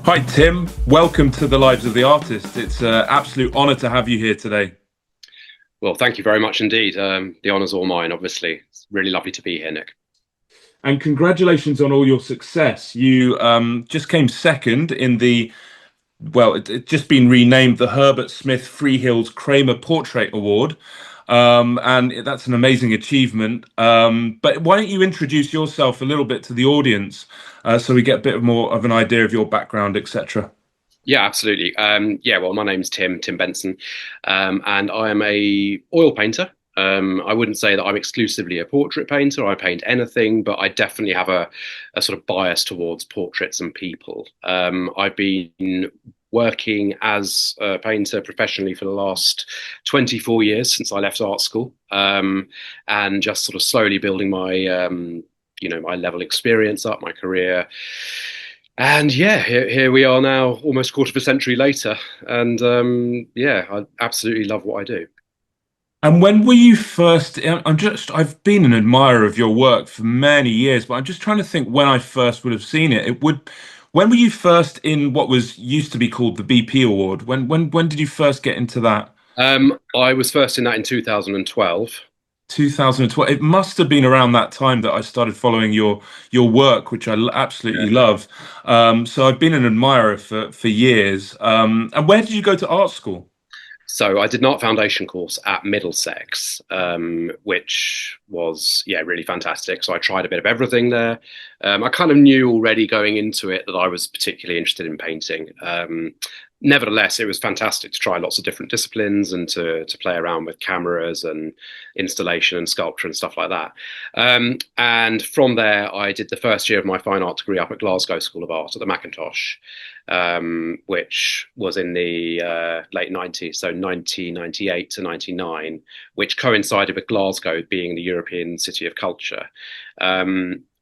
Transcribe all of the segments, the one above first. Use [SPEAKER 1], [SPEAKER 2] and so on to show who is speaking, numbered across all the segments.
[SPEAKER 1] Hi, Tim. Welcome to the Lives of the Artist. It's an absolute honor to have you here today.
[SPEAKER 2] Well, thank you very much indeed. The honour's all mine, obviously. It's really lovely to be here, Nick.
[SPEAKER 1] And congratulations on all your success. You just came second in it's just been renamed the Herbert Smith Freehills Kramer Portrait Award. And that's an amazing achievement. But why don't you introduce yourself a little bit to the audience so we get a bit more of an idea of your background, etc.
[SPEAKER 2] Yeah, absolutely. Well, my name's Tim Benson, and I am a oil painter. I wouldn't say that I'm exclusively a portrait painter. I paint anything, but I definitely have a sort of bias towards portraits and people. I've been working as a painter professionally for the last 24 years since I left art school, and just sort of slowly building my level experience up, my career. And yeah, here we are now, almost a quarter of a century later. And I absolutely love what I do.
[SPEAKER 1] And when were you first? I've been an admirer of your work for many years, but I'm just trying to think when I first would have seen it. When were you first in what was used to be called the BP Award? When did you first get into that?
[SPEAKER 2] I was first in that in 2012.
[SPEAKER 1] 2012. It must have been around that time that I started following your work, which absolutely love. So I've been an admirer for years. And where did you go to art school?
[SPEAKER 2] So I did an art foundation course at Middlesex, which was really fantastic. So I tried a bit of everything there. I kind of knew already going into it that I was particularly interested in painting. Nevertheless, it was fantastic to try lots of different disciplines and to play around with cameras and installation and sculpture and stuff like that. And from there, I did the first year of my fine art degree up at Glasgow School of Art at the Macintosh, which was in the late 90s, so 1998 to 99, which coincided with Glasgow being the European City of Culture,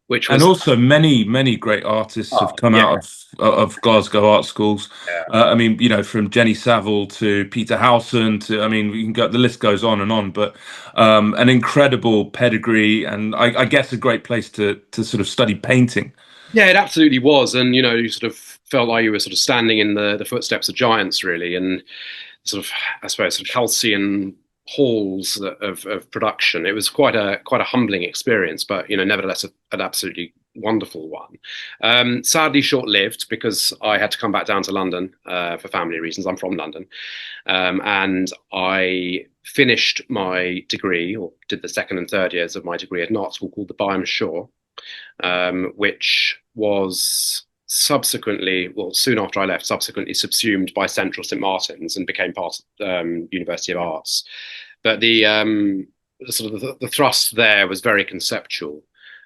[SPEAKER 2] which
[SPEAKER 1] And
[SPEAKER 2] was,
[SPEAKER 1] also, many great artists have
[SPEAKER 2] oh,
[SPEAKER 1] come
[SPEAKER 2] yeah,
[SPEAKER 1] out of Glasgow art schools.
[SPEAKER 2] yeah.
[SPEAKER 1] I mean, from Jenny Savile to Peter Howson to, I mean, we can go, the list goes on and on. But an incredible pedigree, and I guess a great place to sort of study painting.
[SPEAKER 2] Yeah, it absolutely was. And, you sort of felt like you were sort of standing in the footsteps of giants, really. And sort of, I suppose, sort of halcyon halls of production. It was quite a humbling experience, but nevertheless, an absolutely wonderful one. Sadly, short-lived because I had to come back down to London for family reasons. I'm from London, and I finished my degree, or did the second and third years of my degree at an art school called the Byam, which was subsequently, well, soon after I left, subsequently subsumed by Central St Martin's and became part of University of Arts. But the thrust there was very conceptual,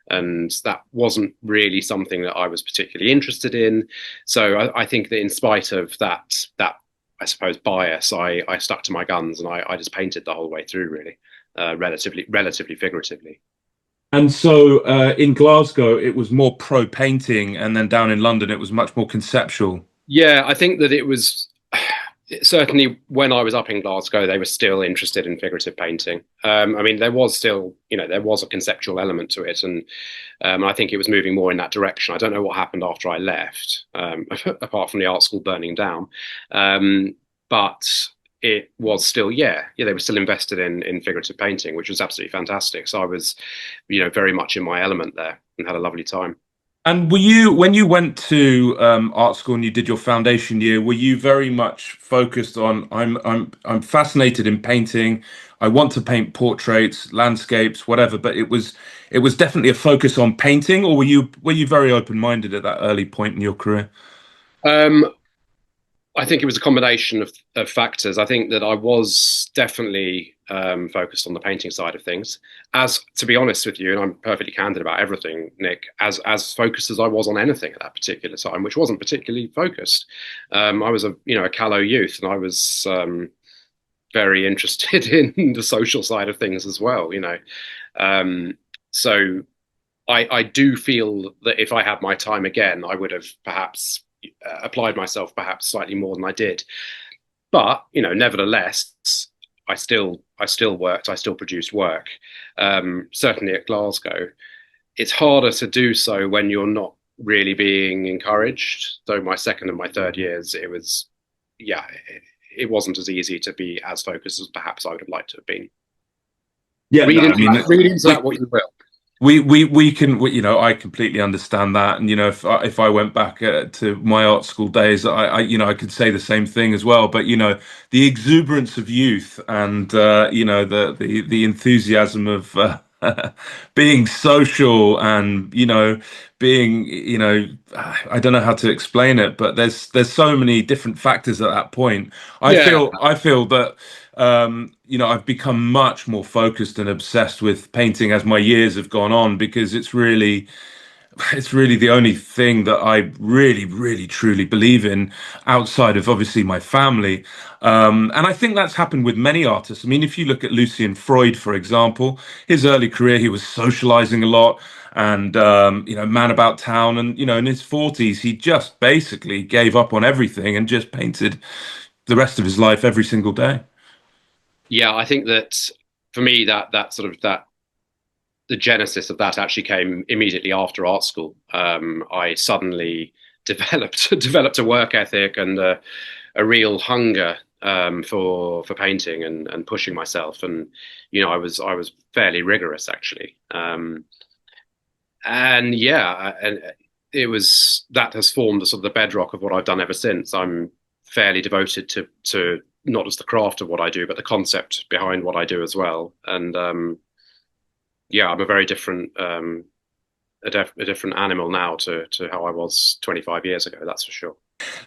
[SPEAKER 2] and that wasn't really something that I was particularly interested in. So I think that in spite of that I suppose bias, I stuck to my guns and I just painted the whole way through, really, relatively figuratively.
[SPEAKER 1] And so in Glasgow, it was more pro painting, and then down in London, it was much more conceptual.
[SPEAKER 2] Yeah, I think that it was certainly when I was up in Glasgow, they were still interested in figurative painting. I mean, there was still, there was a conceptual element to it, and I think it was moving more in that direction. I don't know what happened after I left, apart from the art school burning down, but it was still, they were still invested in figurative painting, which was absolutely fantastic. So I was, very much in my element there and had a lovely time.
[SPEAKER 1] And when you went to art school and you did your foundation year, were you very much focused on I'm fascinated in painting. I want to paint portraits, landscapes, whatever, but it was definitely a focus on painting, or were you very open-minded at that early point in your career?
[SPEAKER 2] Um, I think it was a combination of factors. I think that I was definitely focused on the painting side of things. As to be honest with you, and I'm perfectly candid about everything, Nick, as focused as I was on anything at that particular time, which wasn't particularly focused. I was a callow youth, and I was very interested in the social side of things as well. So I do feel that if I had my time again, I would have perhaps applied myself perhaps slightly more than I did. But nevertheless, I still worked. I still produced work. Certainly at Glasgow, it's harder to do so when you're not really being encouraged. Though my second and my third years, it was, yeah, it wasn't as easy to be as focused as perhaps I would have liked to have been.
[SPEAKER 1] Yeah, no, I mean,
[SPEAKER 2] Read into
[SPEAKER 1] we
[SPEAKER 2] that what you will.
[SPEAKER 1] we can you know, I completely understand that. And you know, if I went back to my art school days, you know, I could say the same thing as well. But you know, the exuberance of youth and you know, the enthusiasm of being social and you know, being, you know, I don't know how to explain it, but there's so many different factors at that point.
[SPEAKER 2] Yeah,
[SPEAKER 1] I feel that you know, I've become much more focused and obsessed with painting as my years have gone on, because it's really the only thing that I really, really, truly believe in outside of obviously my family. And I think that's happened with many artists. I mean, if you look at Lucian Freud, for example, his early career, he was socializing a lot and, you know, man about town. And, you know, in his 40s, he just basically gave up on everything and just painted the rest of his life every single day.
[SPEAKER 2] yeah. I think that for me, that sort of that the genesis of that actually came immediately after art school. I suddenly developed a work ethic and a real hunger for painting and pushing myself. And you know, I was fairly rigorous actually. And yeah, and it was that has formed the sort of the bedrock of what I've done ever since. I'm fairly devoted to not just the craft of what I do, but the concept behind what I do as well. And yeah, I'm a very different a different animal now to how I was 25 years ago. That's for sure.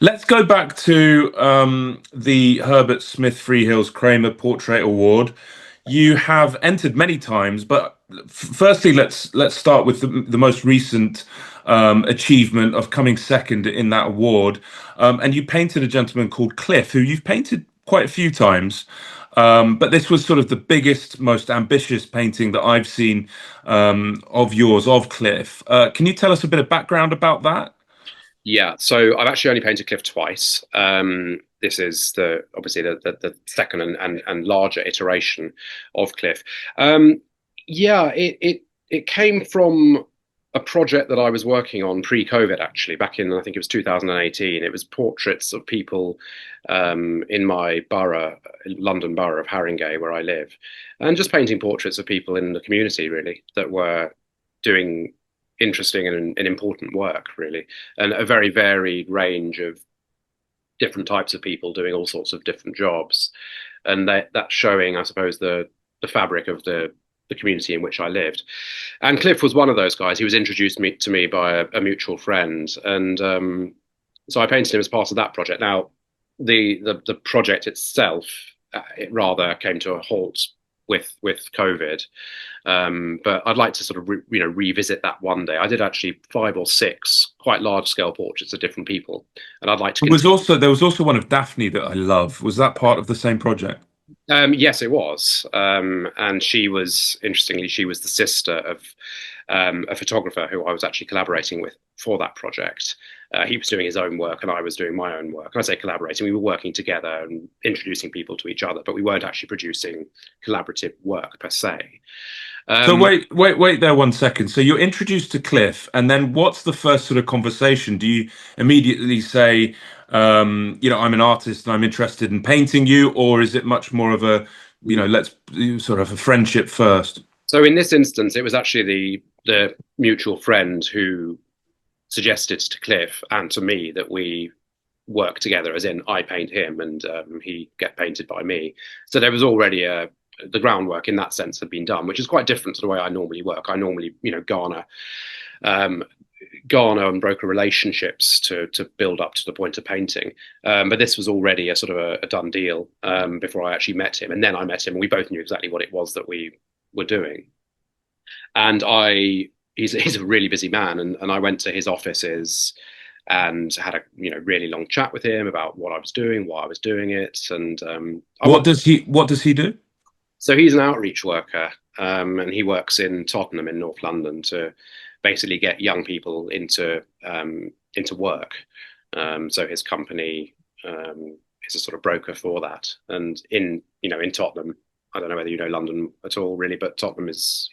[SPEAKER 1] Let's go back to the Herbert Smith Freehills Kramer Portrait Award. You have entered many times, but firstly, let's start with the most recent achievement of coming second in that award. And you painted a gentleman called Cliff, who you've painted quite a few times. But this was sort of the biggest, most ambitious painting that I've seen of yours, of Cliff. Can you tell us a bit of background about that?
[SPEAKER 2] Yeah, so I've actually only painted Cliff twice. This is the obviously the second and larger iteration of Cliff. Um, yeah, it came from a project that I was working on pre-COVID, actually, back in I think it was 2018. It was portraits of people in my borough, London borough of Haringey, where I live, and just painting portraits of people in the community, really, that were doing interesting and important work, really, and a very varied range of different types of people doing all sorts of different jobs, and that's showing, I suppose, the fabric of the community in which I lived. And Cliff was one of those guys. He was introduced to me by a mutual friend, and so I painted him as part of that project. Now, the project itself, it rather came to a halt with COVID. But I'd like to sort of you know, revisit that one day. I did actually 5 or 6 quite large scale portraits of different people, and I'd like to continue.
[SPEAKER 1] There was also one of Daphne that I love. Was that part of the same project?
[SPEAKER 2] Yes, it was, and she was interestingly she was the sister of a photographer who I was actually collaborating with for that project. He was doing his own work, and I was doing my own work. And I say collaborating; we were working together and introducing people to each other, but we weren't actually producing collaborative work per se.
[SPEAKER 1] So
[SPEAKER 2] Um,
[SPEAKER 1] wait there 1 second. So you're introduced to Cliff, and then what's the first sort of conversation? Do you immediately say, you know, I'm an artist and I'm interested in painting you, or is it much more of a, you know, let's sort of a friendship first?
[SPEAKER 2] So in this instance, it was actually the mutual friend who suggested to Cliff and to me that we work together, as in I paint him and he get painted by me. So there was already the groundwork in that sense had been done, which is quite different to the way I normally work. I normally, you know, um, garner and broker relationships to build up to the point of painting. But this was already a sort of a done deal before I actually met him, and then I met him, and we both knew exactly what it was that we were doing. And he's a really busy man, and I went to his offices and had a really long chat with him about what I was doing, why I was doing it, and I want.
[SPEAKER 1] What does he do?
[SPEAKER 2] So he's an outreach worker, and he works in Tottenham in North London to basically get young people into work. So his company is a sort of broker for that, and in Tottenham, I don't know whether you know London at all, really, but Tottenham is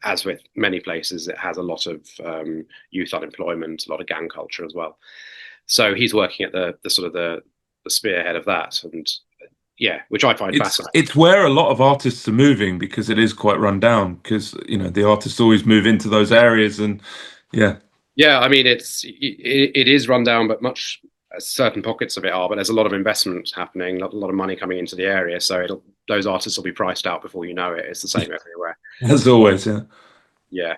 [SPEAKER 2] as with many places, it has a lot of youth unemployment, a lot of gang culture as well. So he's working at the sort of the spearhead of that, and yeah, which I find fascinating.
[SPEAKER 1] It's where a lot of artists are moving because it is quite run down because the artists always move into those areas and yeah.
[SPEAKER 2] Yeah, I mean it is run down, but much certain pockets of it are. But there's a lot of investment happening, a lot of money coming into the area, so those artists will be priced out before you know it. It's the same everywhere.
[SPEAKER 1] As always, yeah.
[SPEAKER 2] Yeah.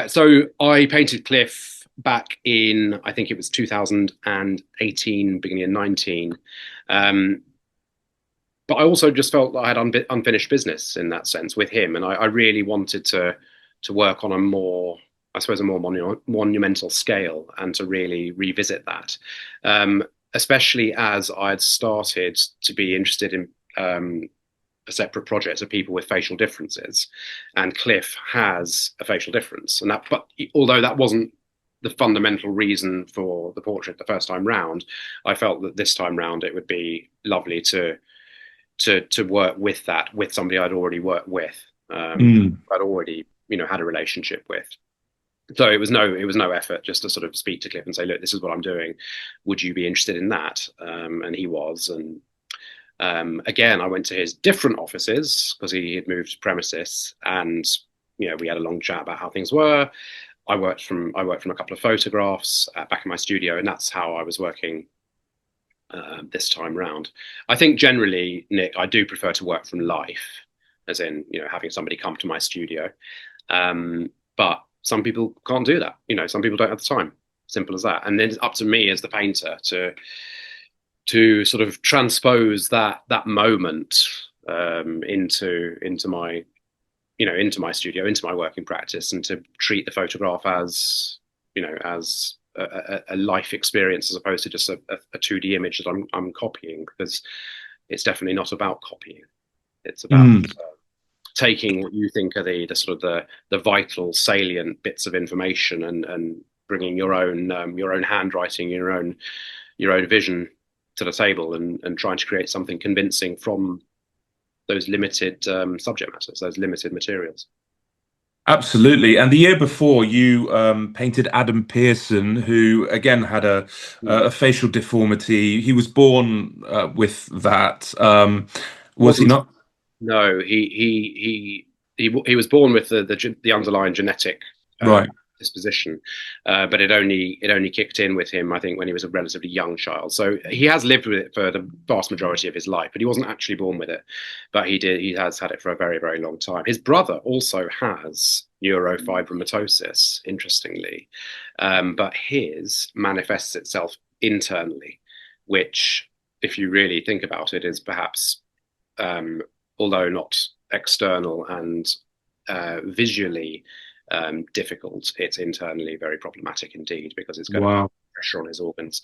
[SPEAKER 2] So I painted Cliff back in, I think it was 2018, beginning of 19. But I also just felt that I had unfinished business in that sense with him, and I really wanted to work on a more, I suppose, a more monumental scale, and to really revisit that, especially as I'd started to be interested in a separate project of people with facial differences, and Cliff has a facial difference, and that, but although that wasn't the fundamental reason for the portrait the first time round, I felt that this time round it would be lovely to work with that, with somebody I'd already worked with, I'd already had a relationship with. So it was no effort just to sort of speak to Cliff and say, look, this is what I'm doing. Would you be interested in that? And he was. And again, I went to his different offices because he had moved premises, and we had a long chat about how things were. I worked from a couple of photographs back in my studio, and that's how I was working this time round. I think generally, Nick, I do prefer to work from life, as in having somebody come to my studio. But some people can't do that. Some people don't have the time. Simple as that. And then it's up to me as the painter to sort of transpose that moment into my into my studio, into my working practice, and to treat the photograph as as a life experience, as opposed to just a 2D image that I'm copying, because it's definitely not about copying. It's about taking what you think are the sort of the vital, salient bits of information, and bringing your own handwriting, your own vision to the table, and trying to create something convincing from those limited subject matters, those limited materials.
[SPEAKER 1] Absolutely. And the year before, you painted Adam Pearson, who again had a facial deformity. He was born with that. Was he not?
[SPEAKER 2] No, he was born with the underlying genetic
[SPEAKER 1] Right.
[SPEAKER 2] disposition, but it only kicked in with him, I think, when he was a relatively young child. So he has lived with it for the vast majority of his life, but he wasn't actually born with it. But he has had it for a very, very long time. His brother also has neurofibromatosis, interestingly, but his manifests itself internally, which, if you really think about it, is perhaps, although not external and visually difficult, it's internally very problematic indeed, because it's going to put pressure on his organs.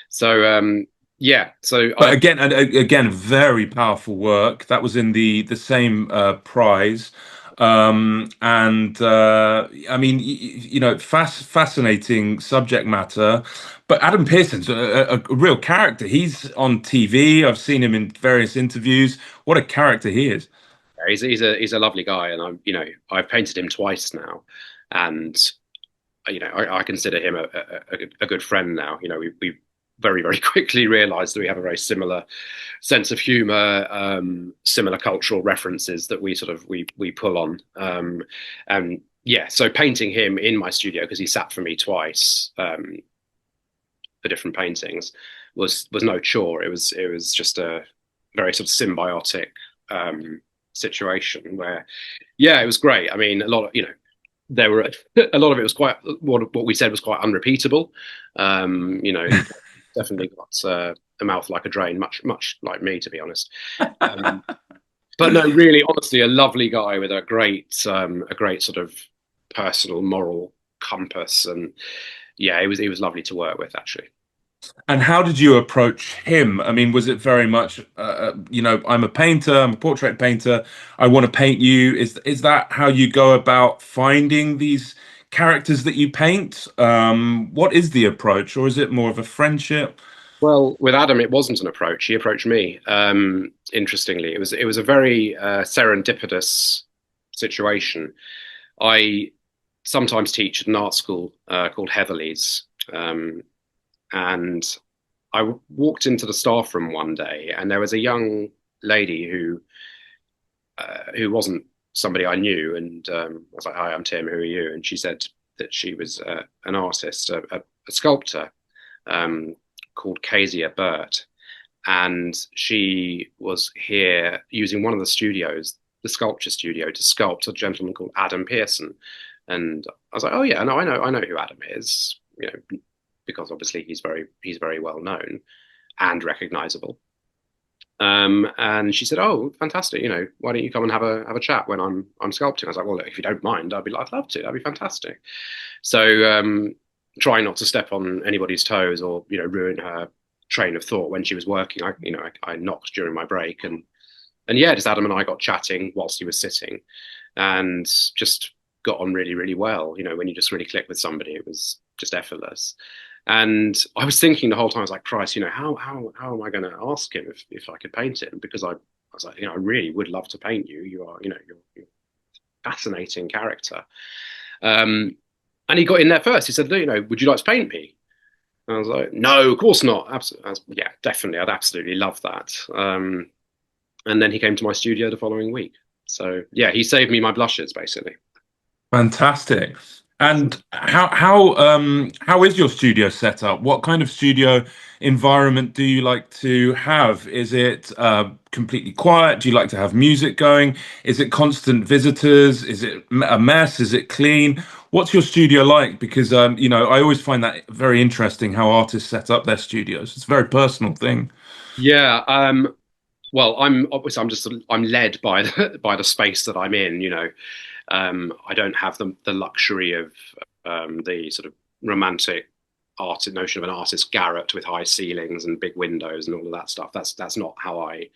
[SPEAKER 2] So yeah, so
[SPEAKER 1] but again, very powerful work. That was in the same prize. And I mean, fascinating subject matter. But Adam Pearson's a real character. He's on TV. I've seen him in various interviews. What a character he is.
[SPEAKER 2] He's a lovely guy, and I've painted him twice now, and I consider him a good friend now. We very, very quickly realized that we have a very similar sense of humor, similar cultural references that we pull on, and yeah, so painting him in my studio, because he sat for me twice for different paintings, was no chore. It was just a very sort of symbiotic situation where, yeah, it was great. I mean, a lot of there were a lot of it was quite, what we said was quite unrepeatable. Definitely got a mouth like a drain, much like me, to be honest. But no, really, honestly, a lovely guy with a great sort of personal moral compass, and yeah, it was lovely to work with, actually.
[SPEAKER 1] And how did you approach him? I mean, was it very much, I'm a painter, I'm a portrait painter, I want to paint you? Is that how you go about finding these characters that you paint? What is the approach, or is it more of a friendship?
[SPEAKER 2] Well, with Adam, it wasn't an approach. He approached me. Interestingly, it was a very serendipitous situation. I sometimes teach at an art school called Heatherley's, and I walked into the staff room one day, and there was a young lady who wasn't somebody I knew, and I was like, "Hi, I'm Tim. Who are you?" And she said that she was an artist, a sculptor um, called Kezia Burt, and she was here using one of the studios, the sculpture studio, to sculpt a gentleman called Adam Pearson. And I was like, "Oh yeah, no, I know who Adam is. You know, because obviously he's very well known and recognizable." And she said, "Oh, fantastic! You know, why don't you come and have a chat when I'm sculpting?" I was like, "Well, look, if you don't mind, I'd love to. That'd be fantastic." So, trying not to step on anybody's toes or ruin her train of thought when she was working, I knocked during my break, and yeah, just Adam and I got chatting whilst he was sitting, and just got on really really well. You know, when you just really click with somebody, it was just effortless. And I was thinking the whole time, I was like, Christ, how am I going to ask him if I could paint him? Because I was like, I really would love to paint you. You are, you're a fascinating character. Um, and he got in there first. He said, would you like to paint me? And I was like, no, of course not. Absolutely, yeah, definitely. I'd absolutely love that. And then he came to my studio the following week. So yeah, he saved me my blushes, basically.
[SPEAKER 1] Fantastic. And how is your studio set up? What kind of studio environment do you like to have? Is it completely quiet? Do you like to have music going? Is it constant visitors? Is it a mess? Is it clean? What's your studio like? Because I always find that very interesting how artists set up their studios. It's a very personal thing.
[SPEAKER 2] Yeah. Well, I'm led by by the space that I'm in. I don't have the luxury of the sort of romantic art notion of an artist garret with high ceilings and big windows and all of that stuff. That's not how I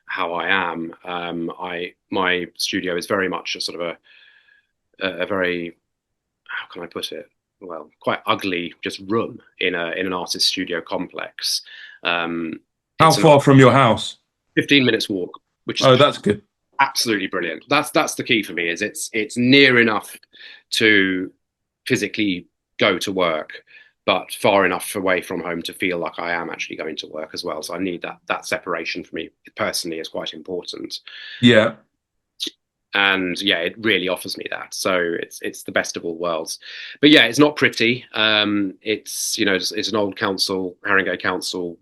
[SPEAKER 2] am. I my studio is very much a sort of a very, how can I put it? Well, quite ugly, just room in an artist studio complex. Um,
[SPEAKER 1] How
[SPEAKER 2] it's an
[SPEAKER 1] far from your house?
[SPEAKER 2] 15 minutes walk, which is
[SPEAKER 1] Oh, that's good.
[SPEAKER 2] absolutely brilliant. That's the key for me. Is it's near enough to physically go to work, but far enough away from home to feel like I am actually going to work as well. So I need that separation for me personally is quite important.
[SPEAKER 1] Yeah.
[SPEAKER 2] And yeah, it really offers me that. So it's the best of all worlds. But yeah, it's not pretty. It's it's an old council, Haringey Council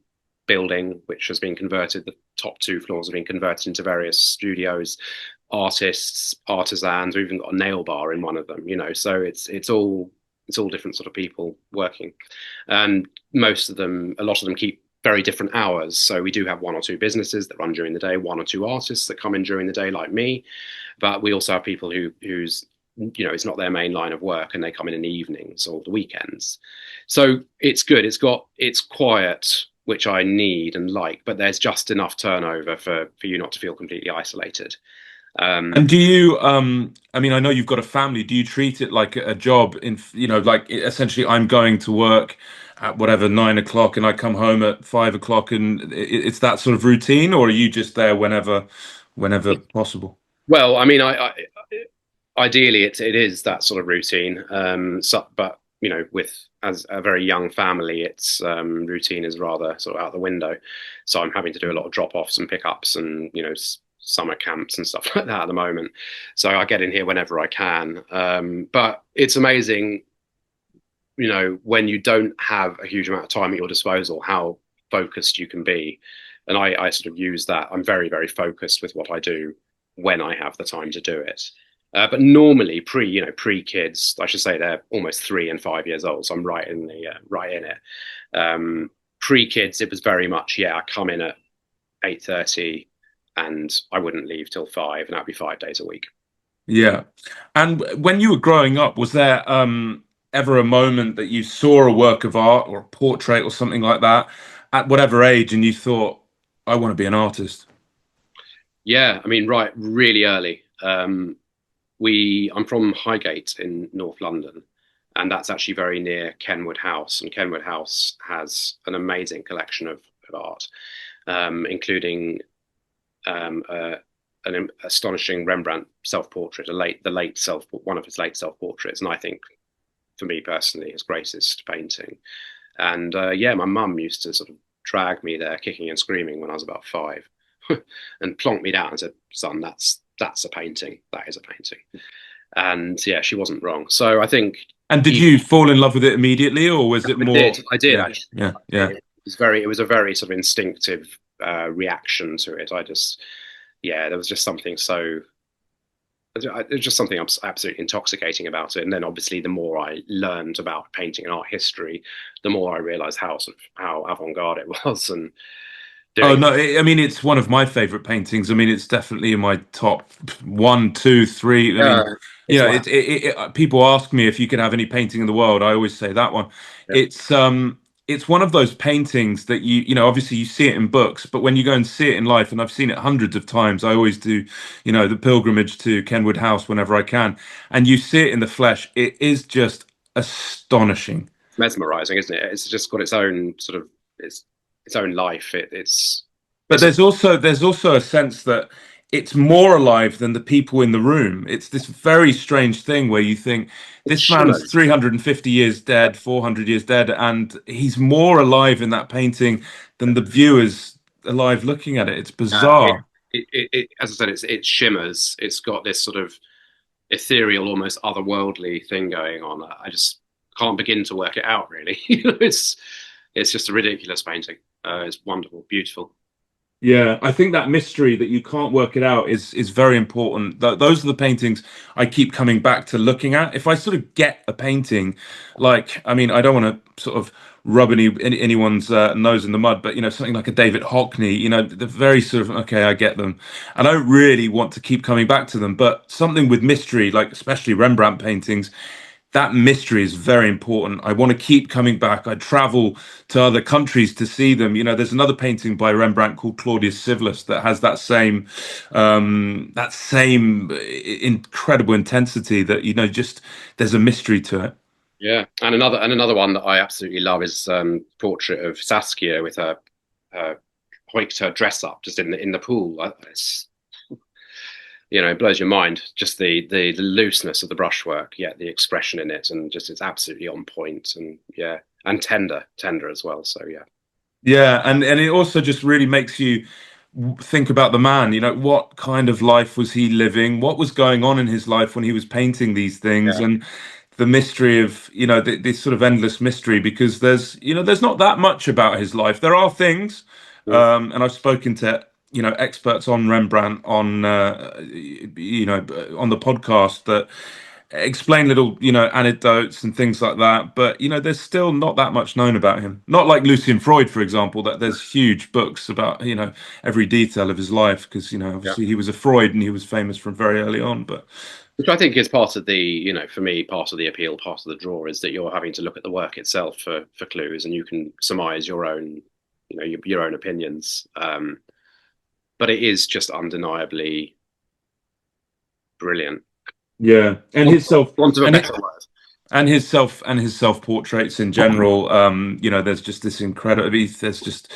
[SPEAKER 2] building, which has been converted. The top two floors have been converted into various studios, artists, artisans. We've even got a nail bar in one of them. So it's all different sort of people working, and a lot of them keep very different hours. So we do have one or two businesses that run during the day, one or two artists that come in during the day, like me. But we also have people whose it's not their main line of work, and they come in the evenings or the weekends. So it's good. It's quiet, which I need and like, but there's just enough turnover for you not to feel completely isolated.
[SPEAKER 1] And do you, I mean, I know you've got a family. Do you treat it like a job like essentially I'm going to work at whatever 9 o'clock and I come home at 5 o'clock and it's that sort of routine, or are you just there whenever possible?
[SPEAKER 2] Well, I mean, ideally it is that sort of routine. But with as a very young family, its routine is rather sort of out the window. So I'm having to do a lot of drop offs and pickups, and summer camps and stuff like that at the moment. So I get in here whenever I can. But it's amazing, when you don't have a huge amount of time at your disposal, how focused you can be. And I sort of use that. I'm very, very focused with what I do when I have the time to do it. But normally, pre kids, I should say they're almost 3 and 5 years old. So I'm right in it. Pre kids, it was very much, yeah, I come in at 8:30 and I wouldn't leave till 5, and that'd be 5 days a week.
[SPEAKER 1] Yeah. And when you were growing up, was there ever a moment that you saw a work of art or a portrait or something like that at whatever age and you thought, I want to be an artist?
[SPEAKER 2] Yeah, I mean, right, really early. I'm from Highgate in North London, and that's actually very near Kenwood House. And Kenwood House has an amazing collection of art, including um, a, an astonishing Rembrandt self-portrait, one of his late self-portraits, and I think, for me personally, his greatest painting. And yeah, my mum used to sort of drag me there, kicking and screaming, when I was about 5, and plonked me down and said, "Son, that's a painting. That is a painting." And yeah, she wasn't wrong. So I think.
[SPEAKER 1] And did
[SPEAKER 2] He,
[SPEAKER 1] you fall in love with it immediately, or was it more?
[SPEAKER 2] I did
[SPEAKER 1] Yeah,
[SPEAKER 2] actually.
[SPEAKER 1] yeah, yeah.
[SPEAKER 2] It was a very sort of instinctive reaction to it. Yeah, there was just something so. There's just something absolutely intoxicating about it. And then obviously, the more I learned about painting and art history, the more I realised how avant-garde it was, and
[SPEAKER 1] Oh
[SPEAKER 2] doing.
[SPEAKER 1] no, I mean it's one of my favorite paintings. I mean it's definitely in my top one, two, three. I mean, you
[SPEAKER 2] It's
[SPEAKER 1] know,
[SPEAKER 2] like,
[SPEAKER 1] people ask me if you could have any painting in the world. I always say that one.
[SPEAKER 2] yeah,
[SPEAKER 1] It's one of those paintings that obviously you see it in books, but when you go and see it in life, and I've seen it hundreds of times. I always do, the pilgrimage to Kenwood House whenever I can, and you see it in the flesh. It is just astonishing.
[SPEAKER 2] it's mesmerising, isn't it? It's just got its own sort of its own life.
[SPEAKER 1] But
[SPEAKER 2] It's a
[SPEAKER 1] there's also a sense that it's more alive than the people in the room. It's this very strange thing where you think
[SPEAKER 2] it
[SPEAKER 1] this man's
[SPEAKER 2] shimmers.
[SPEAKER 1] 350 years dead, 400 years dead, and he's more alive in that painting than the viewers alive looking at it. It's
[SPEAKER 2] It,
[SPEAKER 1] bizarre.
[SPEAKER 2] as I said, it shimmers. It's got this sort of ethereal, almost otherworldly thing going on. I just can't begin to work it out. Really, it's just a ridiculous painting. It's wonderful, beautiful.
[SPEAKER 1] Yeah, I think that mystery that you can't work it out is very important. Those are the paintings I keep coming back to looking at. If I sort of get a painting, like, I mean, I don't want to sort of rub anyone's nose in the mud, but something like a David Hockney, the very sort of okay, I get them, and I don't really want to keep coming back to them. But something with mystery, like especially Rembrandt paintings, that mystery is very important. I want to keep coming back. I travel to other countries to see them. There's another painting by Rembrandt called Claudius Civilis that has that same incredible intensity that just there's a mystery to it.
[SPEAKER 2] Yeah, and another one that I absolutely love is portrait of Saskia with her hoiked her dress up just in the pool. It's, it blows your mind. Just the looseness of the brushwork, yet the expression in it, and just it's absolutely on point, and yeah, and tender as well. So yeah,
[SPEAKER 1] Yeah, and it also just really makes you think about the man. What kind of life was he living? What was going on in his life when he was painting these things?
[SPEAKER 2] yeah,
[SPEAKER 1] And the mystery of, this sort of endless mystery, because there's not that much about his life. There are things,
[SPEAKER 2] mm,
[SPEAKER 1] and I've spoken to, experts on Rembrandt on the podcast that explain little, anecdotes and things like that. But, there's still not that much known about him. Not like Lucian Freud, for example, that there's huge books about, every detail of his life, because,
[SPEAKER 2] yeah.
[SPEAKER 1] obviously he was a Freud and he was famous from very early on. But
[SPEAKER 2] Which I think is part of for me, part of the appeal, part of the draw is that you're having to look at the work itself for clues, and you can surmise your own, your own opinions. But it is just undeniably brilliant.
[SPEAKER 1] yeah, and his self
[SPEAKER 2] Want of a
[SPEAKER 1] and
[SPEAKER 2] better
[SPEAKER 1] it,
[SPEAKER 2] word.
[SPEAKER 1] and his self portraits in general. There's just this incredible. There's just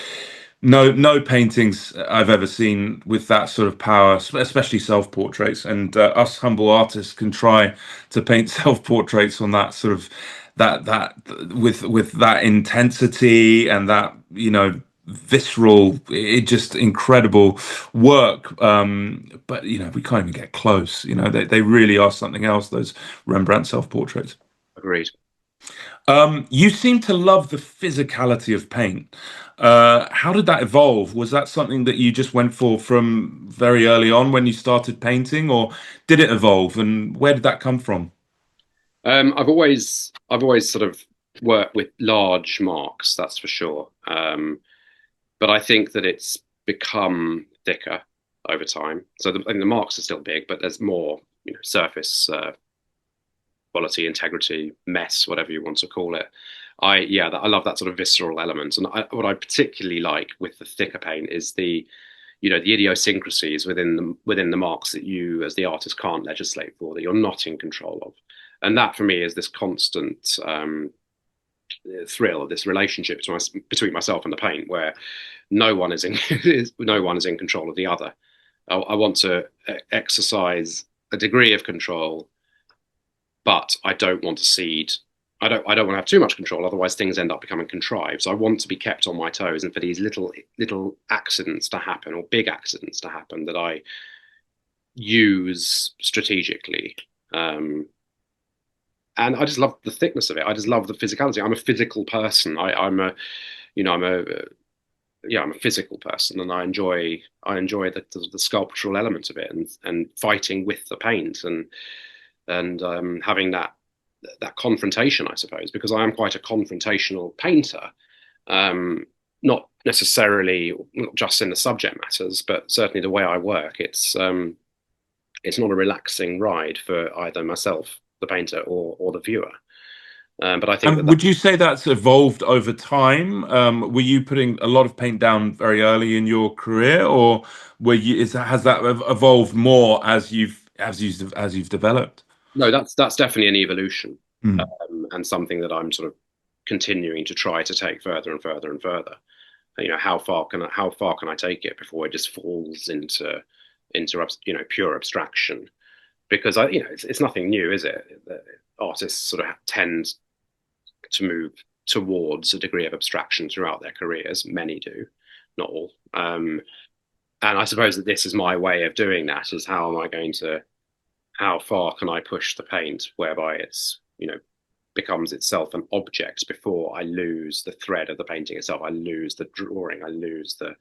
[SPEAKER 1] no paintings I've ever seen with that sort of power, especially self portraits. And us humble artists can try to paint self portraits on that sort of that with that intensity and that visceral, it just incredible work. But we can't even get close. They really are something else, those Rembrandt self portraits.
[SPEAKER 2] Agreed.
[SPEAKER 1] You seem to love the physicality of paint. How did that evolve? Was that something that you just went for from very early on when you started painting, or did it evolve? And where did that come from?
[SPEAKER 2] I've always sort of worked with large marks, that's for sure. But I think that it's become thicker over time. So the marks are still big, but there's more, surface quality, integrity, mess, whatever you want to call it. I love that sort of visceral element, and what I particularly like with the thicker paint is the idiosyncrasies within the marks that you as the artist can't legislate for, that you're not in control of, and that for me is this constant thrill of this relationship between myself and the paint, where no one is in no one is in control of the other. I want to exercise a degree of control, but I don't want to cede. I don't want to have too much control, otherwise things end up becoming contrived. So I want to be kept on my toes, and for these little accidents to happen, or big accidents to happen, that I use strategically. And I just love the thickness of it. I just love the physicality. I'm a physical person. I'm a, you know, I'm a yeah, I'm a physical person, and I enjoy the sculptural element of it, and fighting with the paint, and having that confrontation, I suppose, because I am quite a confrontational painter. Not necessarily not just in the subject matters, but certainly the way I work. It's not a relaxing ride for either myself, the painter, or the viewer. But I think
[SPEAKER 1] And would you say that's evolved over time? Were you putting a lot of paint down very early in your career, or has that evolved more as you've developed?
[SPEAKER 2] no, that's definitely an evolution,
[SPEAKER 1] Mm.
[SPEAKER 2] and something that I'm sort of continuing to try to take further and further and further. How far can I take it before it just falls into pure abstraction? Because it's nothing new, is it? Artists sort of tend to move towards a degree of abstraction throughout their careers. Many do, not all. And I suppose that this is my way of doing that. Is how far can I push the paint whereby it's becomes itself an object before I lose the thread of the painting itself. I lose the drawing. I lose the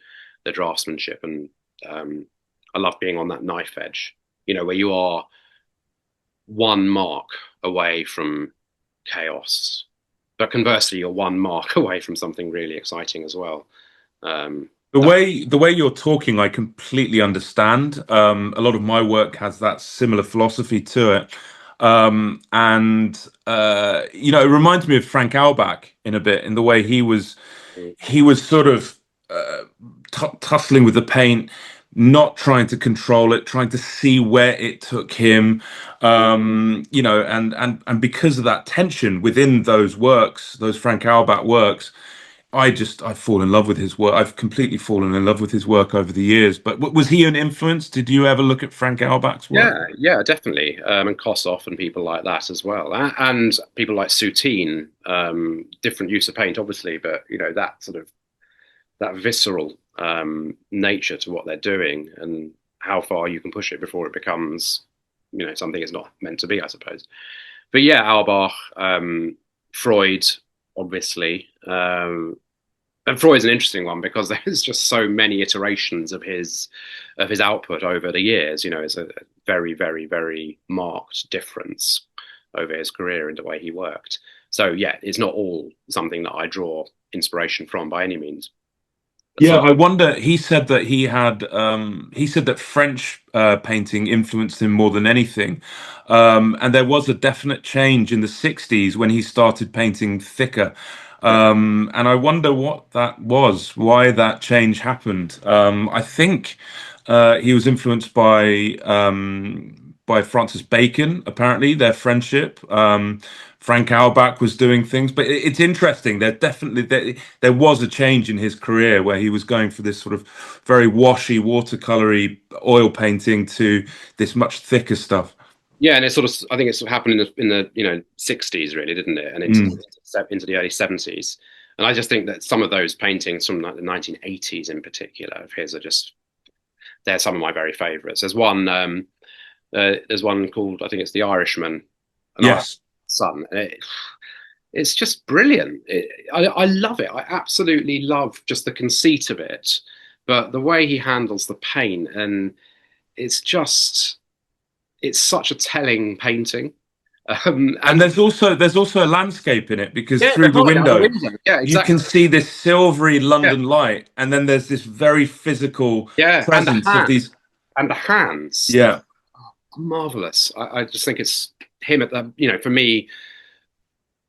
[SPEAKER 2] draftsmanship, and I love being on that knife edge. Where you are one mark away from chaos, but conversely, you're one mark away from something really exciting as well.
[SPEAKER 1] The way you're talking, I completely understand. A lot of my work has that similar philosophy to it. And it reminds me of Frank Albach in a bit, in the way he was sort of tussling with the paint, not trying to control it, trying to see where it took him. And because of that tension within those works, those Frank Albach works, I've fallen in love with his work. I've completely fallen in love with his work over the years. But was he an influence? Did you ever look at Frank Albach's work?
[SPEAKER 2] Yeah, yeah, definitely. And Kossoff and people like that as well. And people like Soutine, different use of paint, obviously, but that sort of that visceral nature to what they're doing, and how far you can push it before it becomes, something it's not meant to be, I suppose. But yeah, Albach, Freud, obviously. And Freud's an interesting one because there's just so many iterations of his output over the years. It's a very, very, very marked difference over his career in the way he worked. So yeah, it's not all something that I draw inspiration from by any means. But
[SPEAKER 1] Yeah,
[SPEAKER 2] some,
[SPEAKER 1] I wonder. He said that French painting influenced him more than anything, and there was a definite change in the '60s when he started painting thicker.
[SPEAKER 2] yeah,
[SPEAKER 1] And I wonder what that was, why that change happened. I think he was influenced by Francis Bacon, apparently, their friendship. Frank Albach was doing things, but it's interesting. There was a change in his career where he was going for this sort of very washy, watercolory oil painting to this much thicker stuff.
[SPEAKER 2] yeah, and I think it sort of happened in the '60s, really, didn't it? And
[SPEAKER 1] Mm.
[SPEAKER 2] into the early '70s. And I just think that some of those paintings from like the 1980s in particular of his they're some of my very favorites. There's one called, I think it's The Irishman, an Irish
[SPEAKER 1] Yes.
[SPEAKER 2] Son. And it's just brilliant. I love it. I absolutely love just the conceit of it, but the way he handles the paint, and it's just it's such a telling painting.
[SPEAKER 1] And
[SPEAKER 2] And
[SPEAKER 1] there's also a landscape in it, because
[SPEAKER 2] yeah,
[SPEAKER 1] through the
[SPEAKER 2] behind out the
[SPEAKER 1] window
[SPEAKER 2] window. Yeah,
[SPEAKER 1] you can
[SPEAKER 2] exactly.
[SPEAKER 1] see this silvery
[SPEAKER 2] Yeah,
[SPEAKER 1] London light, and then there's this very physical
[SPEAKER 2] yeah, and the
[SPEAKER 1] presence of
[SPEAKER 2] hand
[SPEAKER 1] these.
[SPEAKER 2] and the hands.
[SPEAKER 1] Yeah.
[SPEAKER 2] Marvelous. I just think it's him at the for me